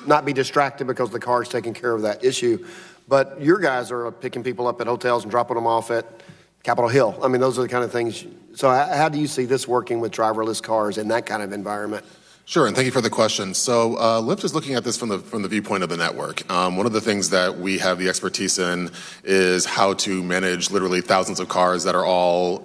S13: not be distracted because the car is taking care of that issue. But your guys are picking people up at hotels and dropping them off at Capitol Hill. I mean, those are the kind of things. So how do you see this working with driverless cars in that kind of environment?
S11: Sure, and thank you for the question. So Lyft is looking at this from the viewpoint of the network. One of the things that we have the expertise in is how to manage literally thousands of cars that are all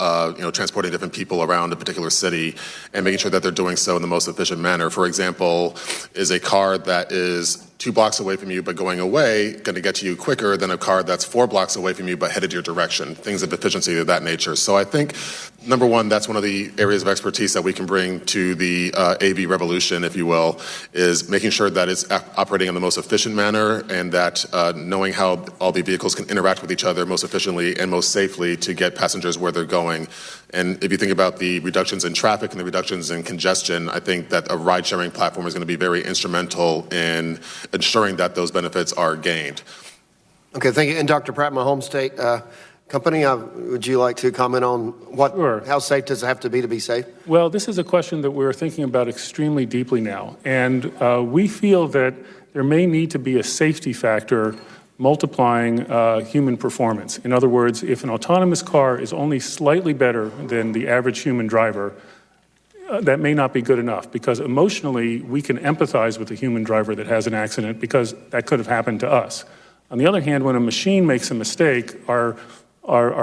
S11: transporting different people around a particular city, and making sure that they're doing so in the most efficient manner. For example, is a car that is 2 blocks away from you but going away going to get to you quicker than a car that's 4 blocks away from you but headed your direction? Things of efficiency of that nature. So I think, number one, that's one of the areas of expertise that we can bring to the AV revolution, if you will, is making sure that it's operating in the most efficient manner, and that knowing how all the vehicles can interact with each other most efficiently and most safely to get passengers where they're going. And if you think about the reductions in traffic and the reductions in congestion, I think that a ride-sharing platform is going to be very instrumental in ensuring that those benefits are gained.
S13: Okay, thank you. And Dr. Pratt, my home state company, would you like to comment on
S10: Sure.
S13: How safe does it have to be safe?
S10: Well, this is a question that we're thinking about extremely deeply now. And we feel that there may need to be a safety factor multiplying human performance. In other words, if an autonomous car is only slightly better than the average human driver, that may not be good enough, because emotionally we can empathize with the human driver that has an accident because that could have happened to us. On the other hand, when a machine makes a mistake, our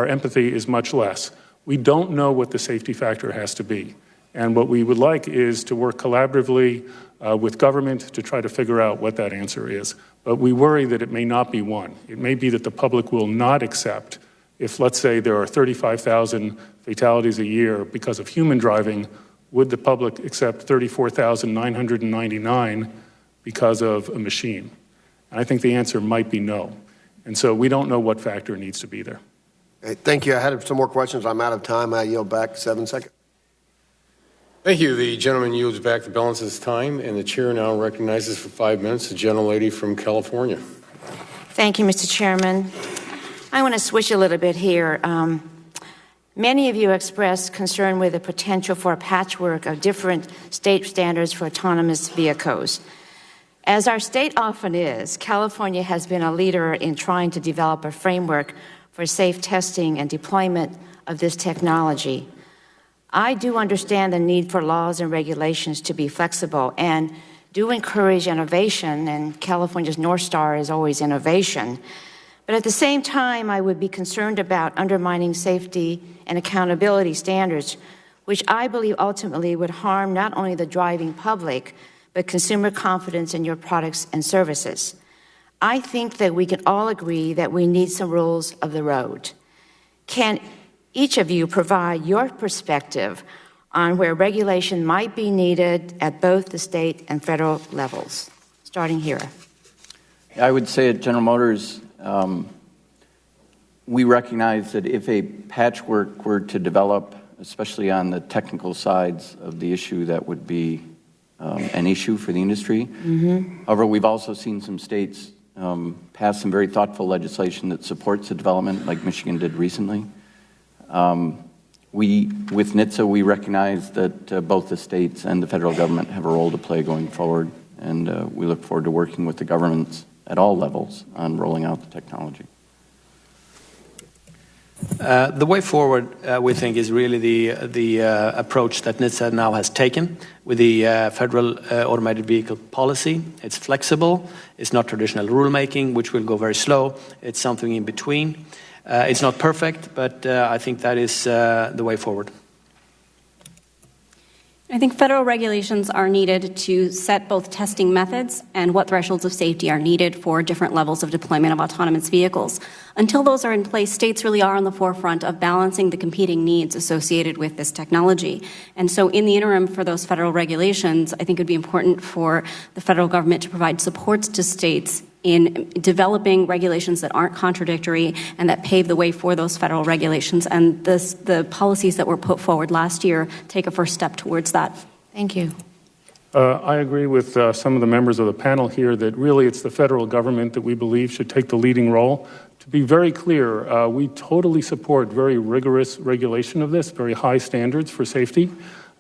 S10: empathy is much less. We don't know what the safety factor has to be. And what we would like is to work collaboratively with government to try to figure out what that answer is. But we worry that it may not be one. It may be that the public will not accept, if let's say there are 35,000 fatalities a year because of human driving, would the public accept 34,999 because of a machine? And I think the answer might be no. And so we don't know what factor needs to be there.
S13: Okay, thank you. I had some more questions. I'm out of time. I yield back 7 seconds.
S1: Thank you. The gentleman yields back the balance of his time, and the chair now recognizes for 5 minutes the gentlelady from California.
S4: Thank you, Mr. Chairman. I want to switch a little bit here. Many of you expressed concern with the potential for a patchwork of different state standards for autonomous vehicles. As our state often is, California has been a leader in trying to develop a framework for safe testing and deployment of this technology. I do understand the need for laws and regulations to be flexible and do encourage innovation, and California's North Star is always innovation. But at the same time, I would be concerned about undermining safety and accountability standards, which I believe ultimately would harm not only the driving public, but consumer confidence in your products and services. I think that we can all agree that we need some rules of the road. Can each of you provide your perspective on where regulation might be needed at both the state and federal levels? Starting here.
S7: I would say at General Motors, we recognize that if a patchwork were to develop, especially on the technical sides of the issue, that would be an issue for the industry. However, we've also seen some states pass some very thoughtful legislation that supports the development, like Michigan did recently. With NHTSA, we recognize that both the states and the federal government have a role to play going forward, and we look forward to working with the governments at all levels on rolling out the technology.
S8: The way forward, we think, is really the approach that NHTSA now has taken with the federal automated vehicle policy. It's flexible. It's not traditional rulemaking, which will go very slow. It's something in between. It's not perfect, but I think that is the way forward.
S9: I think federal regulations are needed to set both testing methods and what thresholds of safety are needed for different levels of deployment of autonomous vehicles. Until those are in place, states really are on the forefront of balancing the competing needs associated with this technology. And so in the interim for those federal regulations, I think it would be important for the federal government to provide supports to states in developing regulations that aren't contradictory and that pave the way for those federal regulations. And the policies that were put forward last year take a first step towards that.
S4: Thank you.
S10: I agree with some of the members of the panel here that really it's the federal government that we believe should take the leading role. To be very clear, we totally support very rigorous regulation of this, very high standards for safety.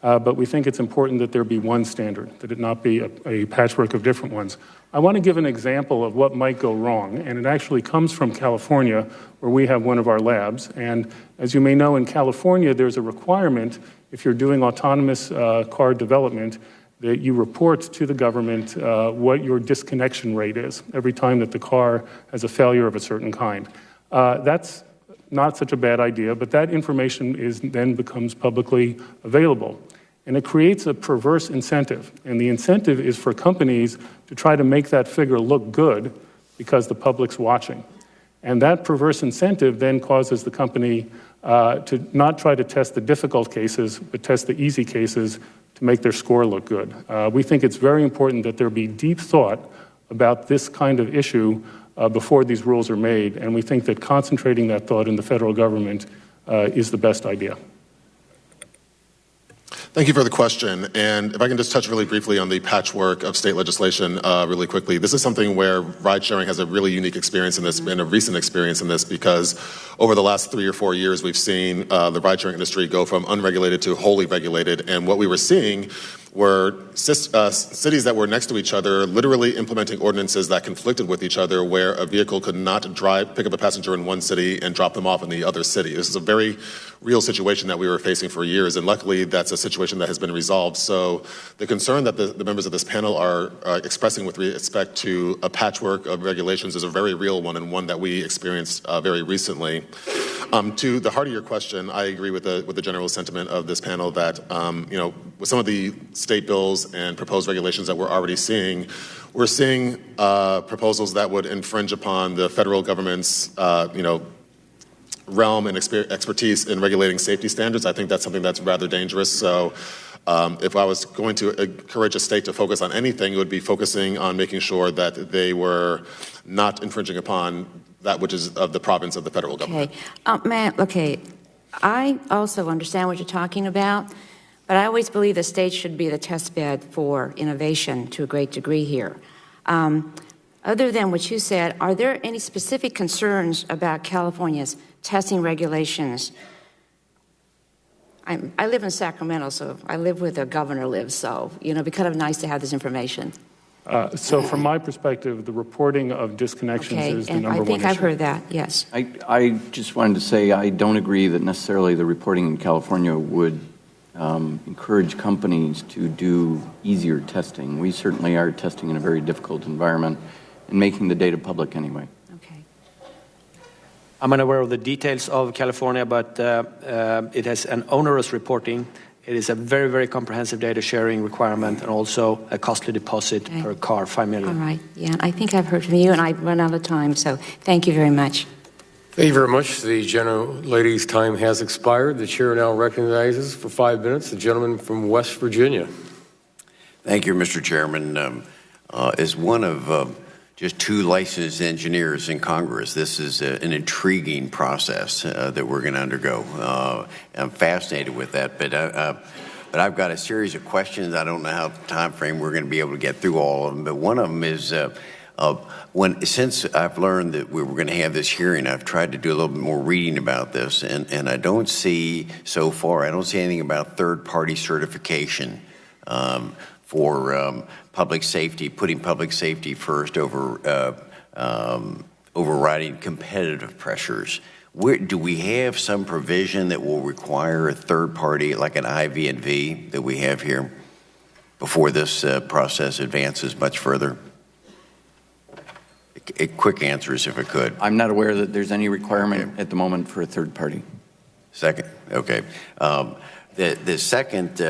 S10: But we think it's important that there be one standard, that it not be a patchwork of different ones. I want to give an example of what might go wrong, and it actually comes from California, where we have one of our labs. And as you may know, in California, there's a requirement, if you're doing autonomous car development, that you report to the government what your disconnection rate is every time that the car has a failure of a certain kind. That's not such a bad idea, but that information then becomes publicly available. And it creates a perverse incentive. And the incentive is for companies to try to make that figure look good because the public's watching. And that perverse incentive then causes the company to not try to test the difficult cases, but test the easy cases to make their score look good. We think it's very important that there be deep thought about this kind of issue before these rules are made. And we think that concentrating that thought in the federal government is the best idea.
S11: Thank you for the question. And if I can just touch really briefly on the patchwork of state legislation really quickly. This is something where ride sharing has a really unique experience in this, and a recent experience in this, because over the last 3 or 4 years, we've seen the ride sharing industry go from unregulated to wholly regulated. And what we were seeing were cities that were next to each other literally implementing ordinances that conflicted with each other, where a vehicle could not pick up a passenger in one city and drop them off in the other city. This is a very real situation that we were facing for years, and luckily that's a situation that has been resolved. So the concern that the members of this panel are expressing with respect to a patchwork of regulations is a very real one, and one that we experienced very recently. To the heart of your question, I agree with the general sentiment of this panel that with some of the state bills and proposed regulations that we're already seeing, we're seeing proposals that would infringe upon the federal government's realm and expertise in regulating safety standards. I think that's something that's rather dangerous. So if I was going to encourage a state to focus on anything, it would be focusing on making sure that they were not infringing upon that which is of the province of the federal government.
S4: Okay, I also understand what you're talking about, but I always believe the state should be the test bed for innovation to a great degree here. Other than what you said, are there any specific concerns about California's testing regulations? I live in Sacramento, so I live where the governor lives, so it'd be kind of nice to have this information.
S10: So from my perspective, the reporting of disconnections is the number one issue.
S4: I think I've heard that, yes.
S7: I just wanted to say I don't agree that necessarily the reporting in California would encourage companies to do easier testing. We certainly are testing in a very difficult environment and making the data public anyway.
S4: Okay.
S8: I'm unaware of the details of California, but it has an onerous reporting, It is a very, very comprehensive data sharing requirement and also a costly deposit per car, 5 million.
S4: All right. Yeah, I think I've heard from you, and I've run out of time, so thank you very much.
S1: Thank you very much. The lady's time has expired. The chair now recognizes for 5 minutes the gentleman from West Virginia.
S14: Thank you, Mr. Chairman. As one of just 2 licensed engineers in Congress, this is an intriguing process that we're going to undergo. I'm fascinated with that, but I've got a series of questions. I don't know how time frame we're going to be able to get through all of them, but one of them is since I've learned that we were going to have this hearing, I've tried to do a little bit more reading about this, and I don't see so far, I don't see anything about third-party certification for public safety, putting public safety first over overriding competitive pressures. Do we have some provision that will require a third party, like an IV&V that we have here, before this process advances much further? Quick answers, if I could.
S7: I'm not aware that there's any requirement at the moment for a third party.
S14: Second, okay. The second,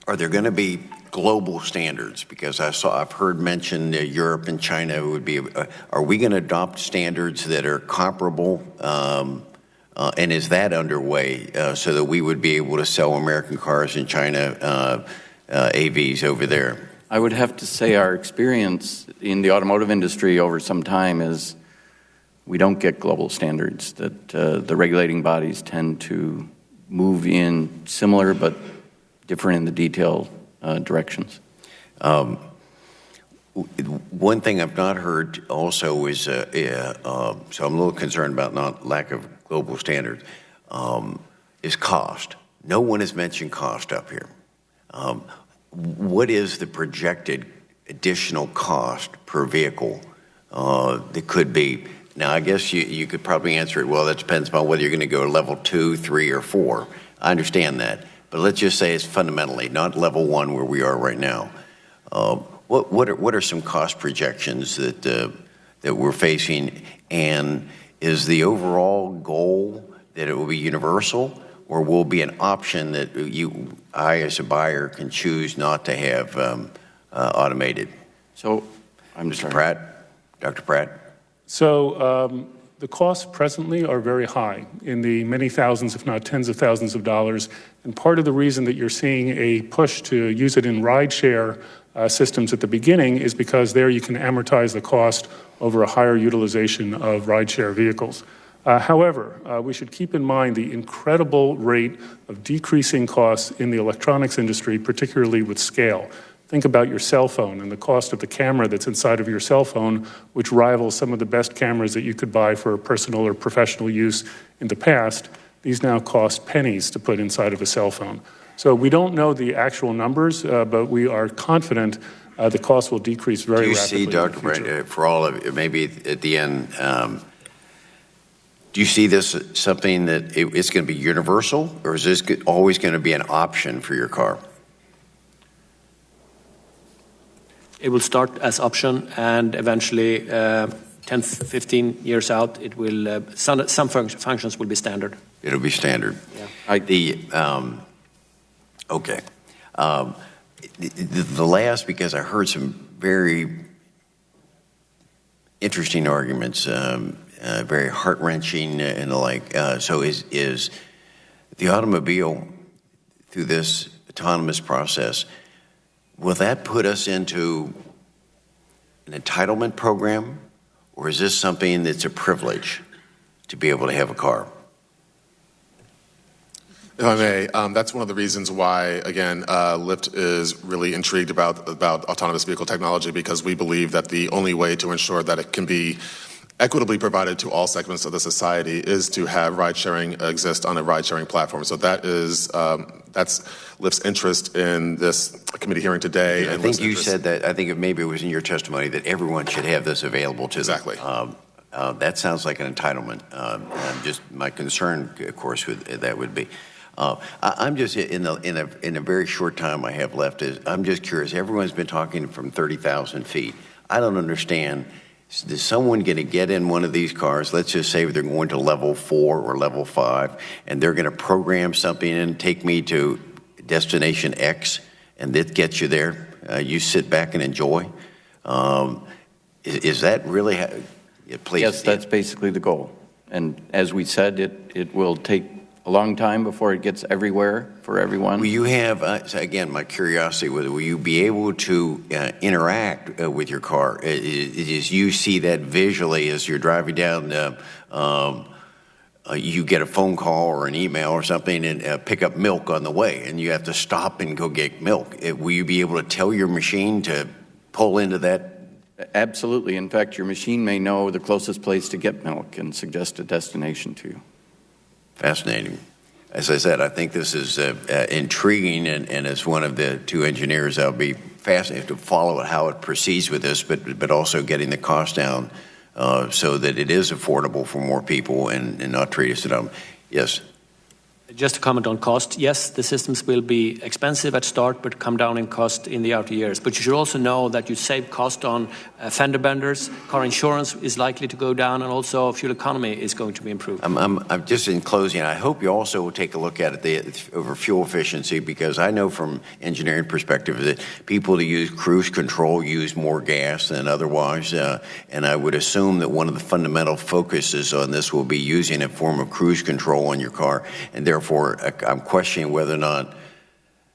S14: are there going to be global standards? Because I've heard mentioned Europe and China would be. Are we going to adopt standards that are comparable? And is that underway so that we would be able to sell American cars in China, AVs over there?
S7: I would have to say our experience in the automotive industry over some time is we don't get global standards, that the regulating bodies tend to move in similar but different in the detail directions.
S14: One thing I've not heard also is, so I'm a little concerned about lack of global standards, is cost. No one has mentioned cost up here. What is the projected additional cost per vehicle that could be? Now, I guess you could probably answer it, well, that depends upon whether you're going to go level 2, 3, or 4. I understand that. But let's just say it's fundamentally not level 1 where we are right now. What are some cost projections that we're facing? And is the overall goal that it will be universal, or will be an option that I as a buyer can choose not to have automated?
S7: So, I'm
S14: Mr. Pratt, Dr. Pratt.
S10: So the costs presently are very high, in the many thousands, if not tens of thousands of dollars. And part of the reason that you're seeing a push to use it in rideshare systems at the beginning is because there you can amortize the cost over a higher utilization of rideshare vehicles. However, we should keep in mind the incredible rate of decreasing costs in the electronics industry, particularly with scale. Think about your cell phone and the cost of the camera that's inside of your cell phone, which rivals some of the best cameras that you could buy for personal or professional use in the past. These now cost pennies to put inside of a cell phone. So we don't know the actual numbers, but we are confident the cost will decrease very rapidly.
S14: Do you see, Dr. Pratt, for all of it, maybe at the end, do you see this as something that it's going to be universal, or is this always going to be an option for your car?
S8: It will start as option, and eventually, 10, 15 years out, it will. Some functions will be standard.
S14: It'll be standard.
S8: Yeah.
S14: Okay. The last, because I heard some very interesting arguments, very heart-wrenching and the like. So is the automobile, through this autonomous process, will that put us into an entitlement program, or is this something that's a privilege to be able to have a car?
S11: If I may, that's one of the reasons why, again, Lyft is really intrigued about autonomous vehicle technology, because we believe that the only way to ensure that it can be equitably provided to all segments of the society is to have ride-sharing exist on a ride-sharing platform. So that is, that's Lyft's interest in this committee hearing today.
S14: I think you said that, I think maybe it was in your testimony, that everyone should have this available to them.
S11: Exactly.
S14: That sounds like an entitlement. Just my concern, of course, with that would be, I'm just in a very short time I have left. I'm just curious. Everyone's been talking from 30,000 feet. I don't understand. Is someone going to get in one of these cars? Let's just say they're going to level 4 or level 5, and they're going to program something in and take me to destination X, and that gets you there. You sit back and enjoy. Is that really?
S7: Yes, that's basically the goal. And as we said, it will take a long time before it gets everywhere for everyone.
S14: Will you have, again, my curiosity, will you be able to interact with your car? As you see that visually as you're driving down, you get a phone call or an email or something and pick up milk on the way, and you have to stop and go get milk. Will you be able to tell your machine to pull into that?
S7: Absolutely. In fact, your machine may know the closest place to get milk and suggest a destination to you.
S14: Fascinating. As I said, I think this is intriguing, and as one of the two engineers, I'll be fascinated to follow how it proceeds with this, but also getting the cost down so that it is affordable for more people and not treat us dumb. Yes.
S8: Just to comment on cost, yes, the systems will be expensive at start, but come down in cost in the outer years. But you should also know that you save cost on fender benders, car insurance is likely to go down, and also fuel economy is going to be improved.
S14: I'm just in closing, I hope you also will take a look at it over fuel efficiency, because I know from engineering perspective that people that use cruise control use more gas than otherwise, and I would assume that one of the fundamental focuses on this will be using a form of cruise control on your car, and therefore I'm questioning whether or not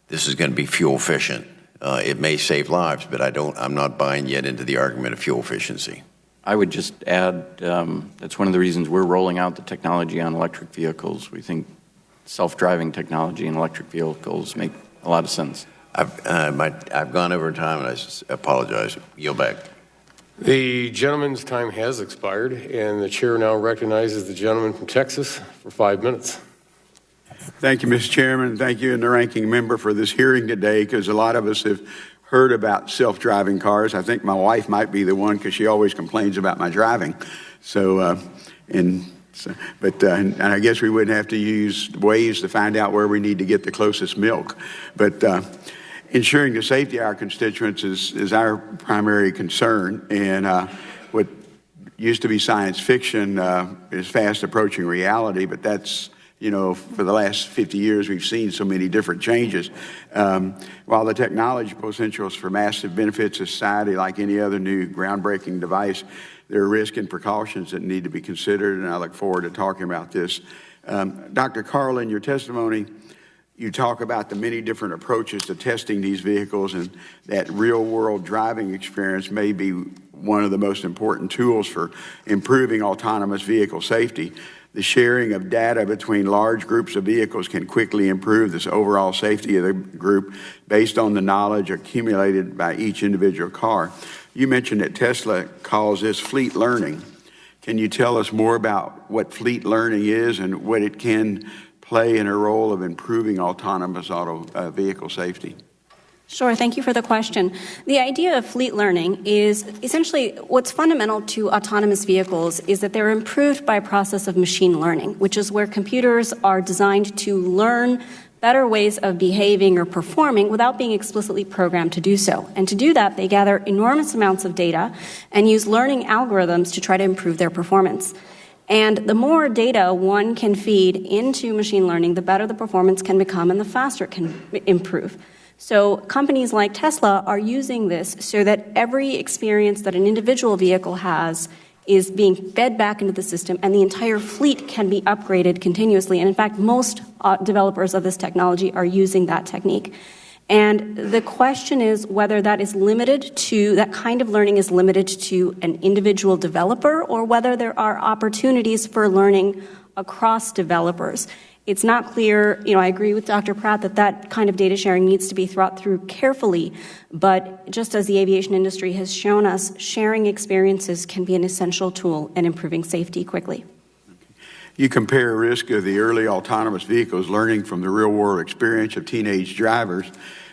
S14: this is going to be fuel efficient. It may save lives, but I'm not buying yet into the argument of fuel efficiency.
S7: I would just add that's one of the reasons we're rolling out the technology on electric vehicles. We think self-driving technology in electric vehicles make a lot of sense.
S14: I've gone over time, and I apologize. Yield back.
S1: The gentleman's time has expired, and the chair now recognizes the gentleman from Texas for 5 minutes.
S15: Thank you, Mr. Chairman. Thank you and the ranking member for this hearing today, because a lot of us have heard about self-driving cars. I think my wife might be the one, because she always complains about my driving. And I guess we wouldn't have to use Waze to find out where we need to get the closest milk. But ensuring the safety of our constituents is our primary concern. And what used to be science fiction is fast approaching reality, but that's, you know, for the last 50 years, we've seen so many different changes. While the technology potentials for massive benefits to society, like any other new groundbreaking device, there are risks and precautions that need to be considered, and I look forward to talking about this. Dr. Karrberg, in your testimony, you talk about the many different approaches to testing these vehicles, and that real-world driving experience may be one of the most important tools for improving autonomous vehicle safety. The sharing of data between large groups of vehicles can quickly improve this overall safety of the group based on the knowledge accumulated by each individual car. You mentioned that Tesla calls this fleet learning. Can you tell us more about what fleet learning is and what it can play in a role of improving autonomous vehicle safety?
S9: Sure, thank you for the question. The idea of fleet learning is essentially what's fundamental to autonomous vehicles is that they're improved by a process of machine learning, which is where computers are designed to learn better ways of behaving or performing without being explicitly programmed to do so. And to do that, they gather enormous amounts of data and use learning algorithms to try to improve their performance. And the more data one can feed into machine learning, the better the performance can become and the faster it can improve. So companies like Tesla are using this so that every experience that an individual vehicle has is being fed back into the system, and the entire fleet can be upgraded continuously. And in fact, most developers of this technology are using that technique. And the question is whether that is limited to, that kind of learning is limited to an individual developer, or whether there are opportunities for learning across developers. It's not clear, I agree with Dr. Pratt that kind of data sharing needs to be thought through carefully, but just as the aviation industry has shown us, sharing experiences can be an essential tool in improving safety quickly.
S15: You compare risk of the early autonomous vehicles learning from the real-world experience of teenage drivers.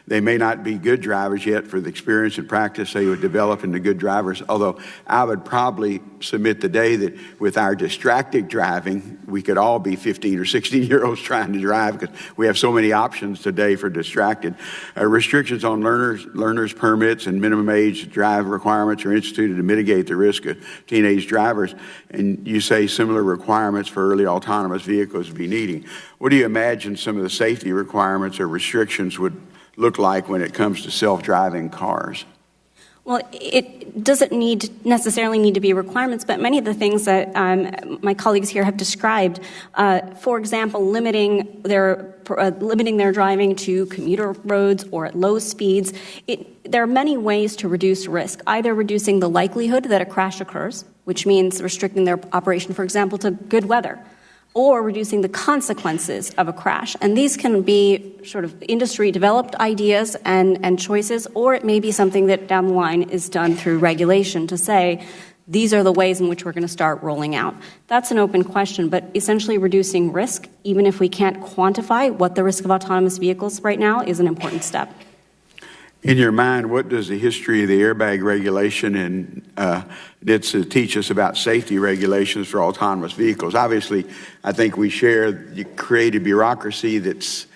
S15: They may not be good drivers yet for the experience and practice they would develop into good drivers, although I would probably submit today that with our distracted driving, we could all be 15 or 16-year-olds trying to drive because we have so many options today for distracted. Restrictions on learners permits and minimum age drive requirements are instituted to mitigate the risk of teenage drivers, and you say similar requirements for early autonomous vehicles would be needing. What do you imagine some of the safety requirements or restrictions would look like when it comes to self-driving cars?
S9: Well, it doesn't necessarily need to be requirements, but many of the things that my colleagues here have described, for example, limiting their driving to commuter roads or at low speeds, there are many ways to reduce risk, either reducing the likelihood that a crash occurs, which means restricting their operation, for example, to good weather, or reducing the consequences of a crash. And these can be sort of industry-developed ideas and choices, or it may be something that down the line is done through regulation to say, these are the ways in which we're going to start rolling out. That's an open question, but essentially reducing risk, even if we can't quantify what the risk of autonomous vehicles right now, is an important step.
S15: In your mind, what does the history of the airbag regulation and NHTSA teach us about safety regulations for autonomous vehicles? Obviously, I think we share you create a bureaucracy that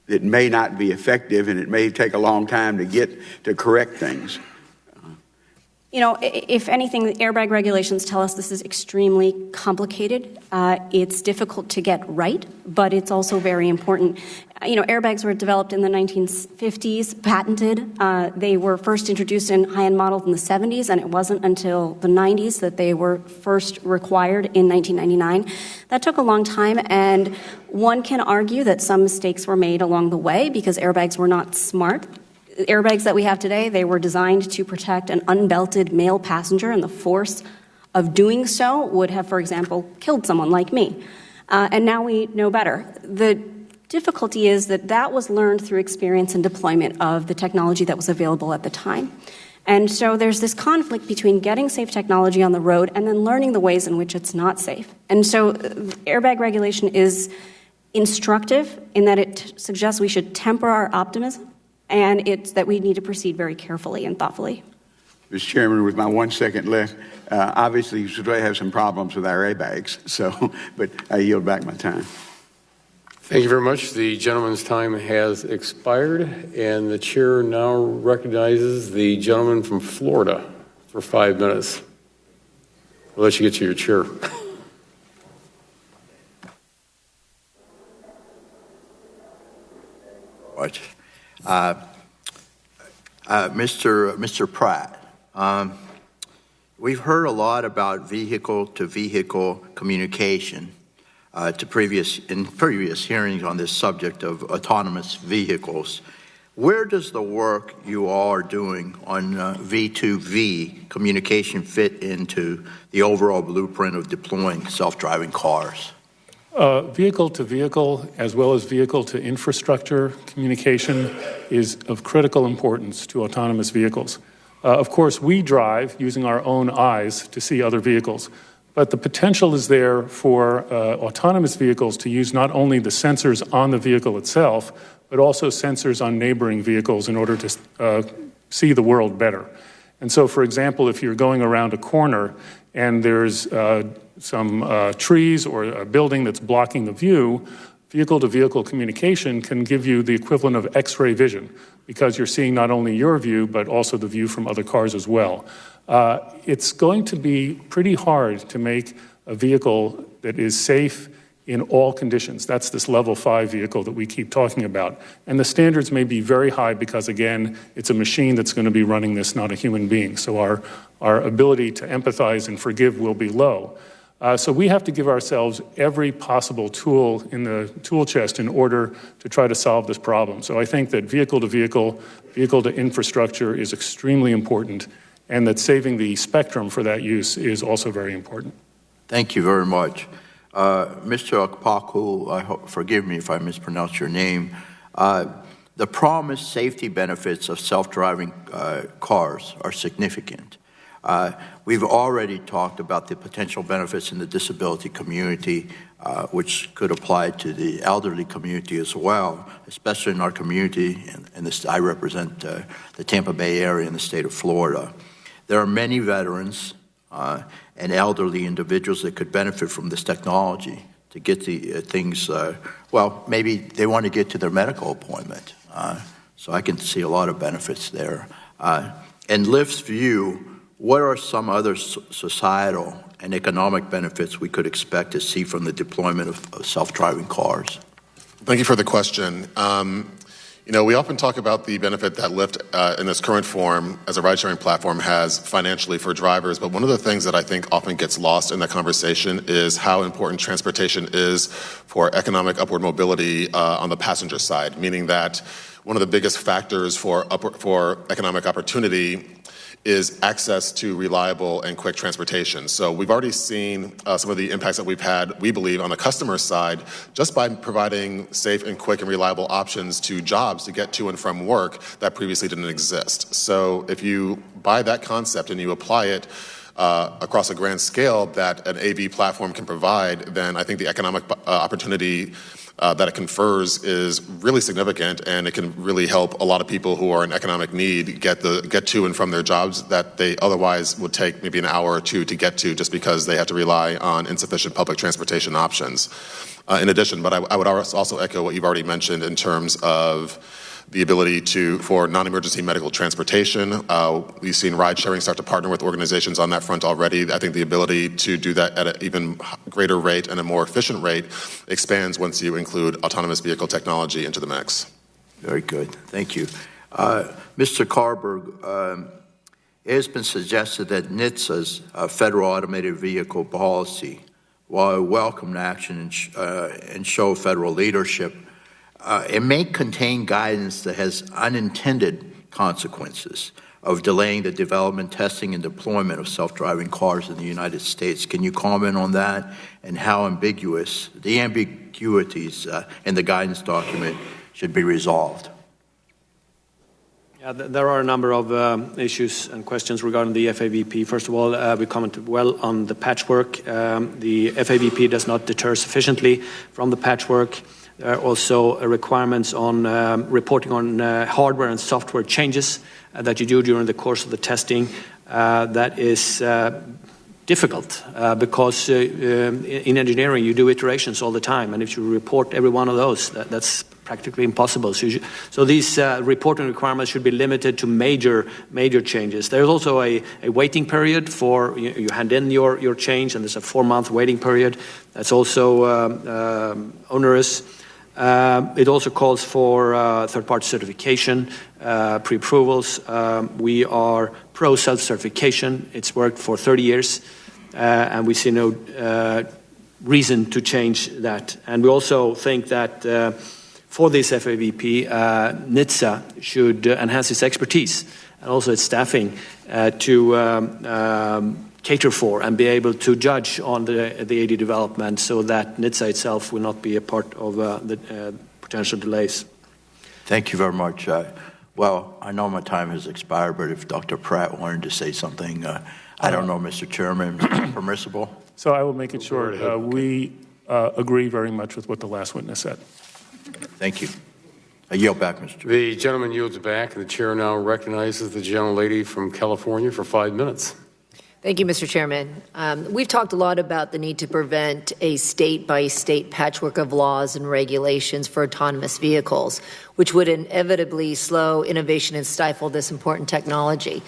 S15: may not be effective, and it may take a long time to get to correct things.
S9: You know, if anything, the airbag regulations tell us this is extremely complicated. It's difficult to get right, but it's also very important. You know, airbags were developed in the 1950s, patented. They were first introduced in high-end models in the 70s, and it wasn't until the 90s that they were first required in 1999. That took a long time, and one can argue that some mistakes were made along the way because airbags were not smart. Airbags that we have today, they were designed to protect an unbelted male passenger, and the force of doing so would have, for example, killed someone like me. And now we know better. The difficulty is that that was learned through experience and deployment of the technology that was available at the time. And so there's this conflict between getting safe technology on the road and then learning the ways in which it's not safe. And so airbag regulation is instructive in that it suggests we should temper our optimism, and it's that we need to proceed very carefully and thoughtfully.
S15: Mr. Chairman, with my 1 second left, obviously you should have some problems with our airbags, but I yield back my time.
S1: Thank you very much. The gentleman's time has expired, and the chair now recognizes the gentleman from Florida for 5 minutes. We'll let you get to your chair.
S16: Mr. Pratt, we've heard a lot about vehicle-to-vehicle communication in previous hearings on this subject of autonomous vehicles. Where does the work you all are doing on V2V communication fit into the overall blueprint of deploying self-driving cars?
S10: Vehicle-to-vehicle, as well as vehicle-to-infrastructure communication, is of critical importance to autonomous vehicles. Of course, we drive using our own eyes to see other vehicles, but the potential is there for autonomous vehicles to use not only the sensors on the vehicle itself, but also sensors on neighboring vehicles in order to see the world better. And so, for example, if you're going around a corner and there's some trees or a building that's blocking the view, vehicle-to-vehicle communication can give you the equivalent of X-ray vision because you're seeing not only your view, but also the view from other cars as well. It's going to be pretty hard to make a vehicle that is safe in all conditions. That's this level 5 vehicle that we keep talking about. And the standards may be very high because, again, it's a machine that's going to be running this, not a human being. So our ability to empathize and forgive will be low. So we have to give ourselves every possible tool in the tool chest in order to try to solve this problem. So I think that vehicle-to-vehicle, vehicle-to-infrastructure is extremely important, and that saving the spectrum for that use is also very important.
S16: Thank you very much. Mr. Okpaku, forgive me if I mispronounce your name. The promised safety benefits of self-driving cars are significant. We've already talked about the potential benefits in the disability community, which could apply to the elderly community as well, especially in our community, and I represent the Tampa Bay area in the state of Florida. There are many veterans and elderly individuals that could benefit from this technology to get the things, well, maybe they want to get to their medical appointment. So I can see a lot of benefits there. In Lyft's view, what are some other societal and economic benefits we could expect to see from the deployment of self-driving cars?
S11: Thank you for the question. We often talk about the benefit that Lyft in its current form as a ride-sharing platform has financially for drivers, but one of the things that I think often gets lost in that conversation is how important transportation is for economic upward mobility on the passenger side, meaning that one of the biggest factors for economic opportunity is access to reliable and quick transportation. So we've already seen some of the impacts that we've had, we believe, on the customer side, just by providing safe and quick and reliable options to jobs to get to and from work that previously didn't exist. So if you buy that concept and you apply it across a grand scale that an AV platform can provide, then I think the economic opportunity that it confers is really significant, and it can really help a lot of people who are in economic need get to and from their jobs that they otherwise would take maybe an hour or two to get to just because they have to rely on insufficient public transportation options. In addition, but I would also echo what you've already mentioned in terms of the ability for non-emergency medical transportation. We've seen ride-sharing start to partner with organizations on that front already. I think the ability to do that at an even greater rate and a more efficient rate expands once you include autonomous vehicle technology into the mix.
S16: Very good. Thank you. Mr. Karrberg, it has been suggested that NHTSA's federal automated vehicle policy, while a welcome action and show federal leadership, it may contain guidance that has unintended consequences of delaying the development, testing, and deployment of self-driving cars in the United States. Can you comment on that and how ambiguous the ambiguities in the guidance document should be resolved?
S8: Yeah, there are a number of issues and questions regarding the FAVP. First of all, we commented well on the patchwork. The FAVP does not deter sufficiently from the patchwork. There are also requirements on reporting on hardware and software changes that you do during the course of the testing. That is difficult because in engineering you do iterations all the time, and if you report every one of those, that's practically impossible. So these reporting requirements should be limited to major changes. There's also a waiting period for you hand in your change, and there's a 4-month waiting period. That's also onerous. It also calls for third-party certification, pre-approvals. We are pro self-certification. It's worked for 30 years, and we see no reason to change that. And we also think that for this FAVP, NHTSA should enhance its expertise and also its staffing to cater for and be able to judge on the AD development so that NHTSA itself will not be a part of the potential delays.
S16: Thank you very much. Well, I know my time has expired, but if Dr. Pratt wanted to say something, I don't know, Mr. Chairman, permissible?
S10: So I will make it short. We agree very much with what the last witness said.
S16: Thank you. I yield back, Mr. Chairman.
S1: The gentleman yields back, and the chair now recognizes the gentlelady from California for 5 minutes.
S17: Thank you, Mr. Chairman. We've talked a lot about the need to prevent a state-by-state patchwork of laws and regulations for autonomous vehicles, which would inevitably slow innovation and stifle this important technology.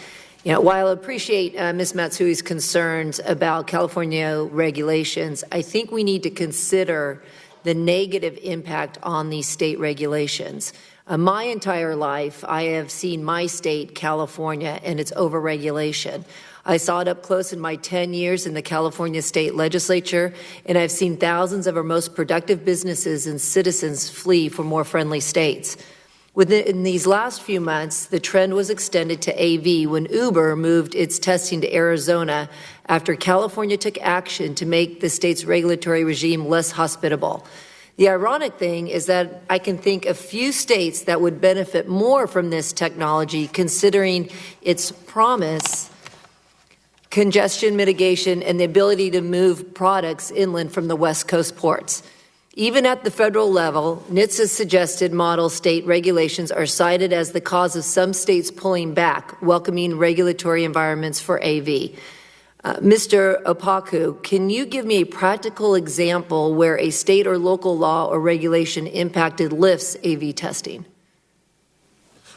S17: While I appreciate Ms. Matsui's concerns about California regulations, I think we need to consider the negative impact on these state regulations. My entire life, I have seen my state, California, and its overregulation. I saw it up close in my 10 years in the California State Legislature, and I've seen thousands of our most productive businesses and citizens flee for more friendly states. Within these last few months, the trend was extended to AV when Uber moved its testing to Arizona after California took action to make the state's regulatory regime less hospitable. The ironic thing is that I can think of few states that would benefit more from this technology, considering its promise congestion mitigation, and the ability to move products inland from the West Coast ports. Even at the federal level, NHTSA's suggested model state regulations are cited as the cause of some states pulling back, welcoming regulatory environments for AV. Mr. Okpaku, can you give me a practical example where a state or local law or regulation impacted Lyft's AV testing?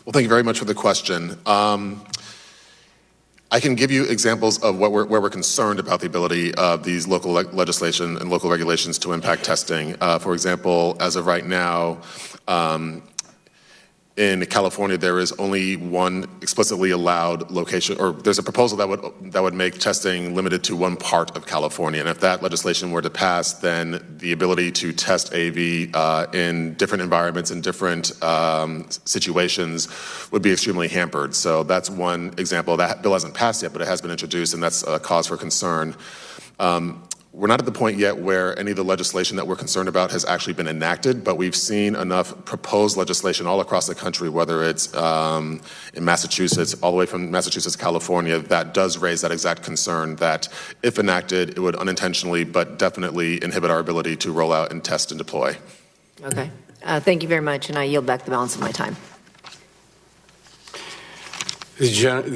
S11: Well, thank you very much for the question. I can give you examples of where we're concerned about the ability of these local legislation and local regulations to impact testing. For example, as of right now, in California, there is only one explicitly allowed location, or there's a proposal that would make testing limited to one part of California. And if that legislation were to pass, then the ability to test AV in different environments and different situations would be extremely hampered. So that's one example. That bill hasn't passed yet, but it has been introduced, and that's a cause for concern. We're not at the point yet where any of the legislation that we're concerned about has actually been enacted, but we've seen enough proposed legislation all across the country, whether it's in Massachusetts, all the way from Massachusetts to California, that does raise that exact concern that if enacted, it would unintentionally but definitely inhibit our ability to roll out and test and deploy.
S17: Okay. Thank you very much, and I yield back the balance of my time.
S1: The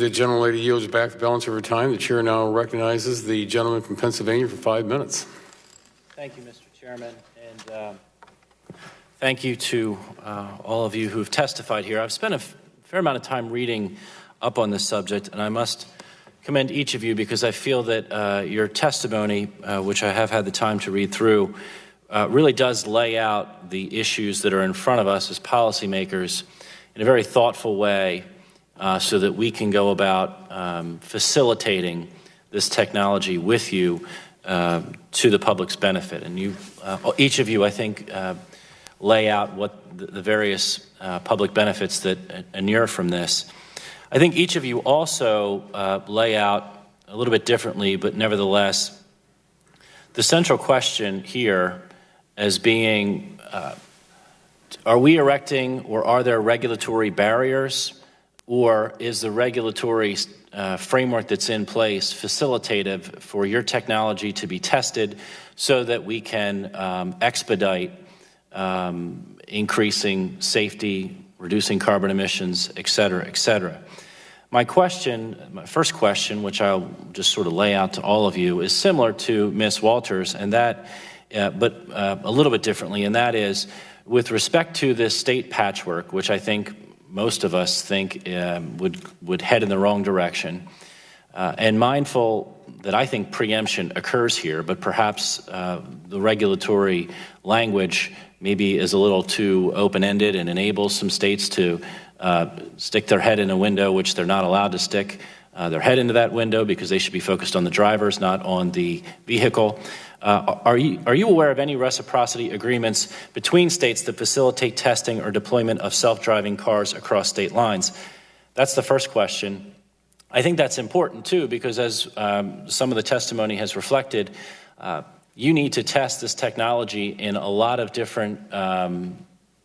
S1: gentlelady yields back the balance of her time. The chair now recognizes the gentleman from Pennsylvania for 5 minutes.
S18: Thank you, Mr. Chairman, and thank you to all of you who've testified here. I've spent a fair amount of time reading up on this subject, and I must commend each of you because I feel that your testimony, which I have had the time to read through, really does lay out the issues that are in front of us as policymakers in a very thoughtful way, so that we can go about facilitating this technology with you to the public's benefit. And you, each of you, I think, lay out what the various public benefits that inure from this. I think each of you also lay out a little bit differently, but nevertheless, the central question here as being, are we erecting or are there regulatory barriers? Or is the regulatory framework that's in place facilitative for your technology to be tested so that we can expedite increasing safety, reducing carbon emissions, et cetera, et cetera? My first question, which I'll just sort of lay out to all of you, is similar to Ms. Walters, and that, but a little bit differently, and that is with respect to this state patchwork, which I think most of us think would head in the wrong direction. And mindful that I think preemption occurs here, but perhaps the regulatory language maybe is a little too open-ended and enables some states to stick their head in a window which they're not allowed to stick their head into that window because they should be focused on the drivers, not on the vehicle. Are you aware of any reciprocity agreements between states that facilitate testing or deployment of self-driving cars across state lines? That's the first question. I think that's important, too, because as some of the testimony has reflected, you need to test this technology in a lot of different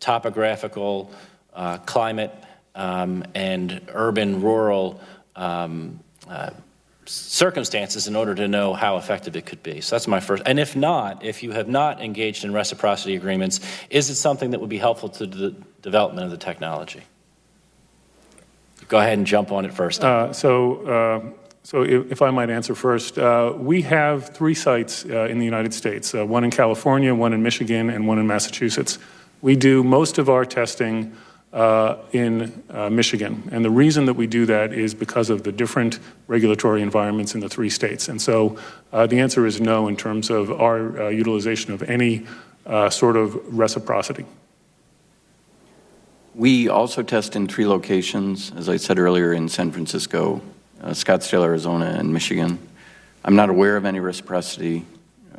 S18: topographical, climate, and urban, rural circumstances in order to know how effective it could be. So that's my first. And if not, if you have not engaged in reciprocity agreements, is it something that would be helpful to the development of the technology? Go ahead and jump on it first.
S10: So if I might answer first, we have 3 sites in the United States, one in California, one in Michigan, and one in Massachusetts. We do most of our testing in Michigan. And the reason that we do that is because of the different regulatory environments in the 3 states. And so the answer is no in terms of our utilization of any sort of reciprocity.
S7: We also test in 3 locations, as I said earlier, in San Francisco, Scottsdale, Arizona, and Michigan. I'm not aware of any reciprocity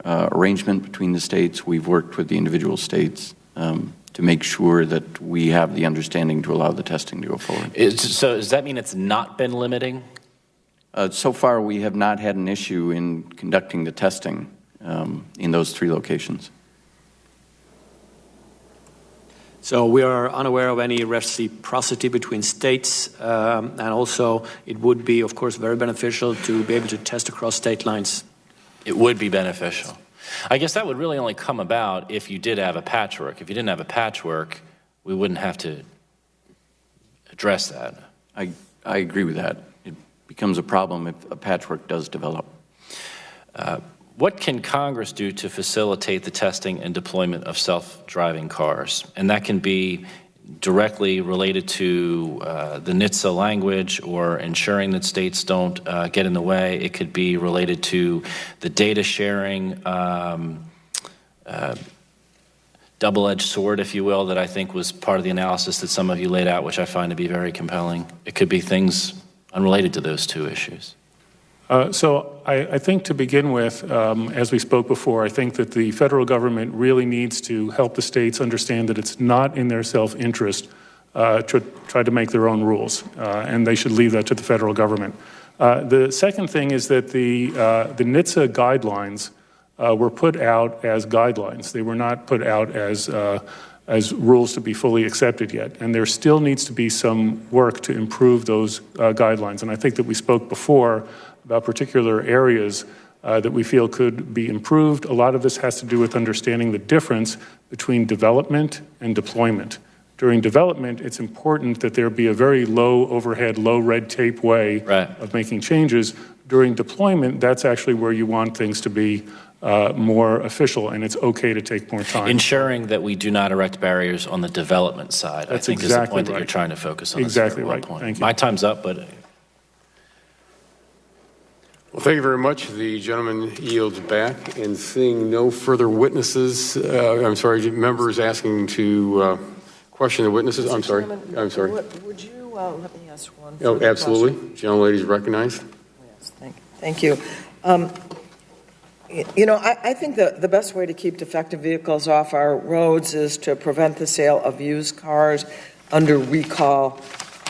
S7: arrangement between the states. We've worked with the individual states to make sure that we have the understanding to allow the testing to go forward.
S18: So does that mean it's not been limiting?
S7: So far, we have not had an issue in conducting the testing in those 3 locations.
S8: So we are unaware of any reciprocity between states, and also it would be, of course, very beneficial to be able to test across state lines.
S18: It would be beneficial. I guess that would really only come about if you did have a patchwork. If you didn't have a patchwork, we wouldn't have to address that.
S7: I agree with that. It becomes a problem if a patchwork does develop.
S18: What can Congress do to facilitate the testing and deployment of self-driving cars? And that can be directly related to the NHTSA language or ensuring that states don't get in the way. It could be related to the data sharing double-edged sword, if you will, that I think was part of the analysis that some of you laid out, which I find to be very compelling. It could be things unrelated to those two issues.
S10: So I think to begin with, as we spoke before, I think that the federal government really needs to help the states understand that it's not in their self-interest to try to make their own rules, and they should leave that to the federal government. The second thing is that the NHTSA guidelines were put out as guidelines. They were not put out as rules to be fully accepted yet, and there still needs to be some work to improve those guidelines. And I think that we spoke before about particular areas that we feel could be improved. A lot of this has to do with understanding the difference between development and deployment. During development, it's important that there be a very low overhead, low red tape way of making changes. During deployment, that's actually where you want things to be more official, and it's okay to take more time.
S18: Ensuring that we do not erect barriers on the development side,
S10: That's
S18: I think
S10: exactly
S18: is the point
S10: right.
S18: that you're trying to focus on.
S10: Exactly
S18: That's a
S10: right.
S18: point.
S10: Thank you.
S18: My time's up, but...
S1: Well, thank you very much. The gentleman yields back, and seeing no further witnesses, members asking to question the witnesses. I'm sorry. I'm sorry.
S3: Would you let me ask one?
S1: Oh, absolutely. Gentlelady is recognized.
S3: Yes, thank you. You know, I think the best way to keep defective vehicles off our roads is to prevent the sale of used cars under recall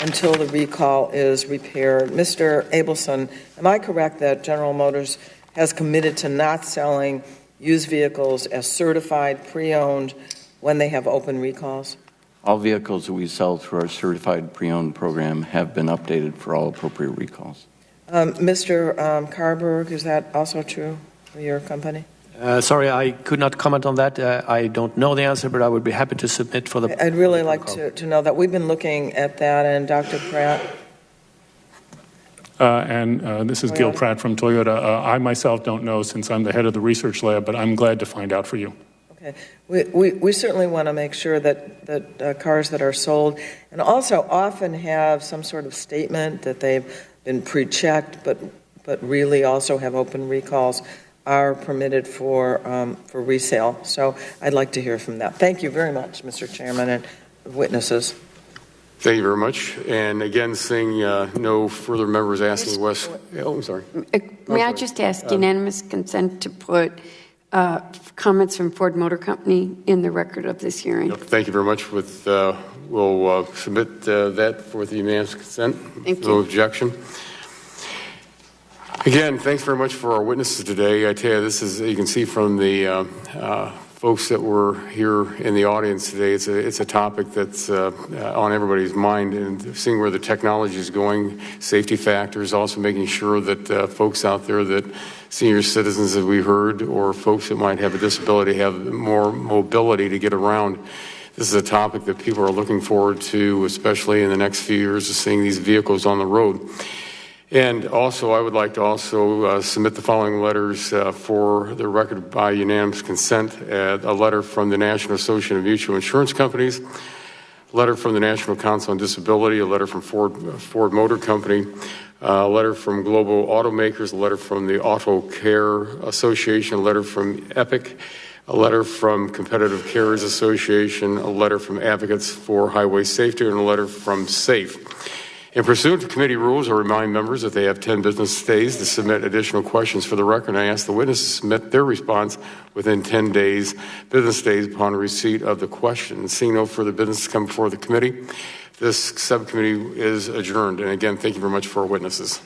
S3: until the recall is repaired. Mr. Abelson, am I correct that General Motors has committed to not selling used vehicles as certified pre-owned when they have open recalls?
S7: All vehicles that we sell through our certified pre-owned program have been updated for all appropriate recalls.
S3: Mr. Karrberg, is that also true for your company?
S8: Sorry, I could not comment on that. I don't know the answer, but I would be happy to submit for the...
S3: I'd really like to know that. We've been looking at that, and Dr. Pratt?
S10: This is Gill Pratt from Toyota. I myself don't know since I'm the head of the research lab, but I'm glad to find out for you.
S3: Okay. We certainly want to make sure that cars that are sold and also often have some sort of statement that they've been pre-checked, but really also have open recalls are permitted for resale. So I'd like to hear from that. Thank you very much, Mr. Chairman and witnesses.
S1: Thank you very much. And again, seeing no further members asking Wes. Oh, I'm sorry.
S6: May I just ask unanimous consent to put comments from Ford Motor Company in the record of this hearing?
S1: Thank you very much. We'll submit that for the unanimous consent.
S6: Thank you.
S1: No objection. Again, thanks very much for our witnesses today. I tell you, this is, you can see from the folks that were here in the audience today, it's a topic that's on everybody's mind, and seeing where the technology is going, safety factors, also making sure that folks out there, that senior citizens that we heard, or folks that might have a disability have more mobility to get around. This is a topic that people are looking forward to, especially in the next few years, of seeing these vehicles on the road. And also, I would like to also submit the following letters for the record by unanimous consent. A letter from the National Association of Mutual Insurance Companies, a letter from the National Council on Disability, a letter from Ford Motor Company, a letter from Global Automakers, a letter from the Auto Care Association, a letter from EPIC, a letter from Competitive Carriers Association, a letter from Advocates for Highway Safety, and a letter from SAFE. In pursuant to committee rules, I remind members that they have 10 business days to submit additional questions for the record, and I ask the witnesses to submit their response within 10 business days upon receipt of the question. Seeing no further business come before the committee, this subcommittee is adjourned. And again, thank you very much for our witnesses.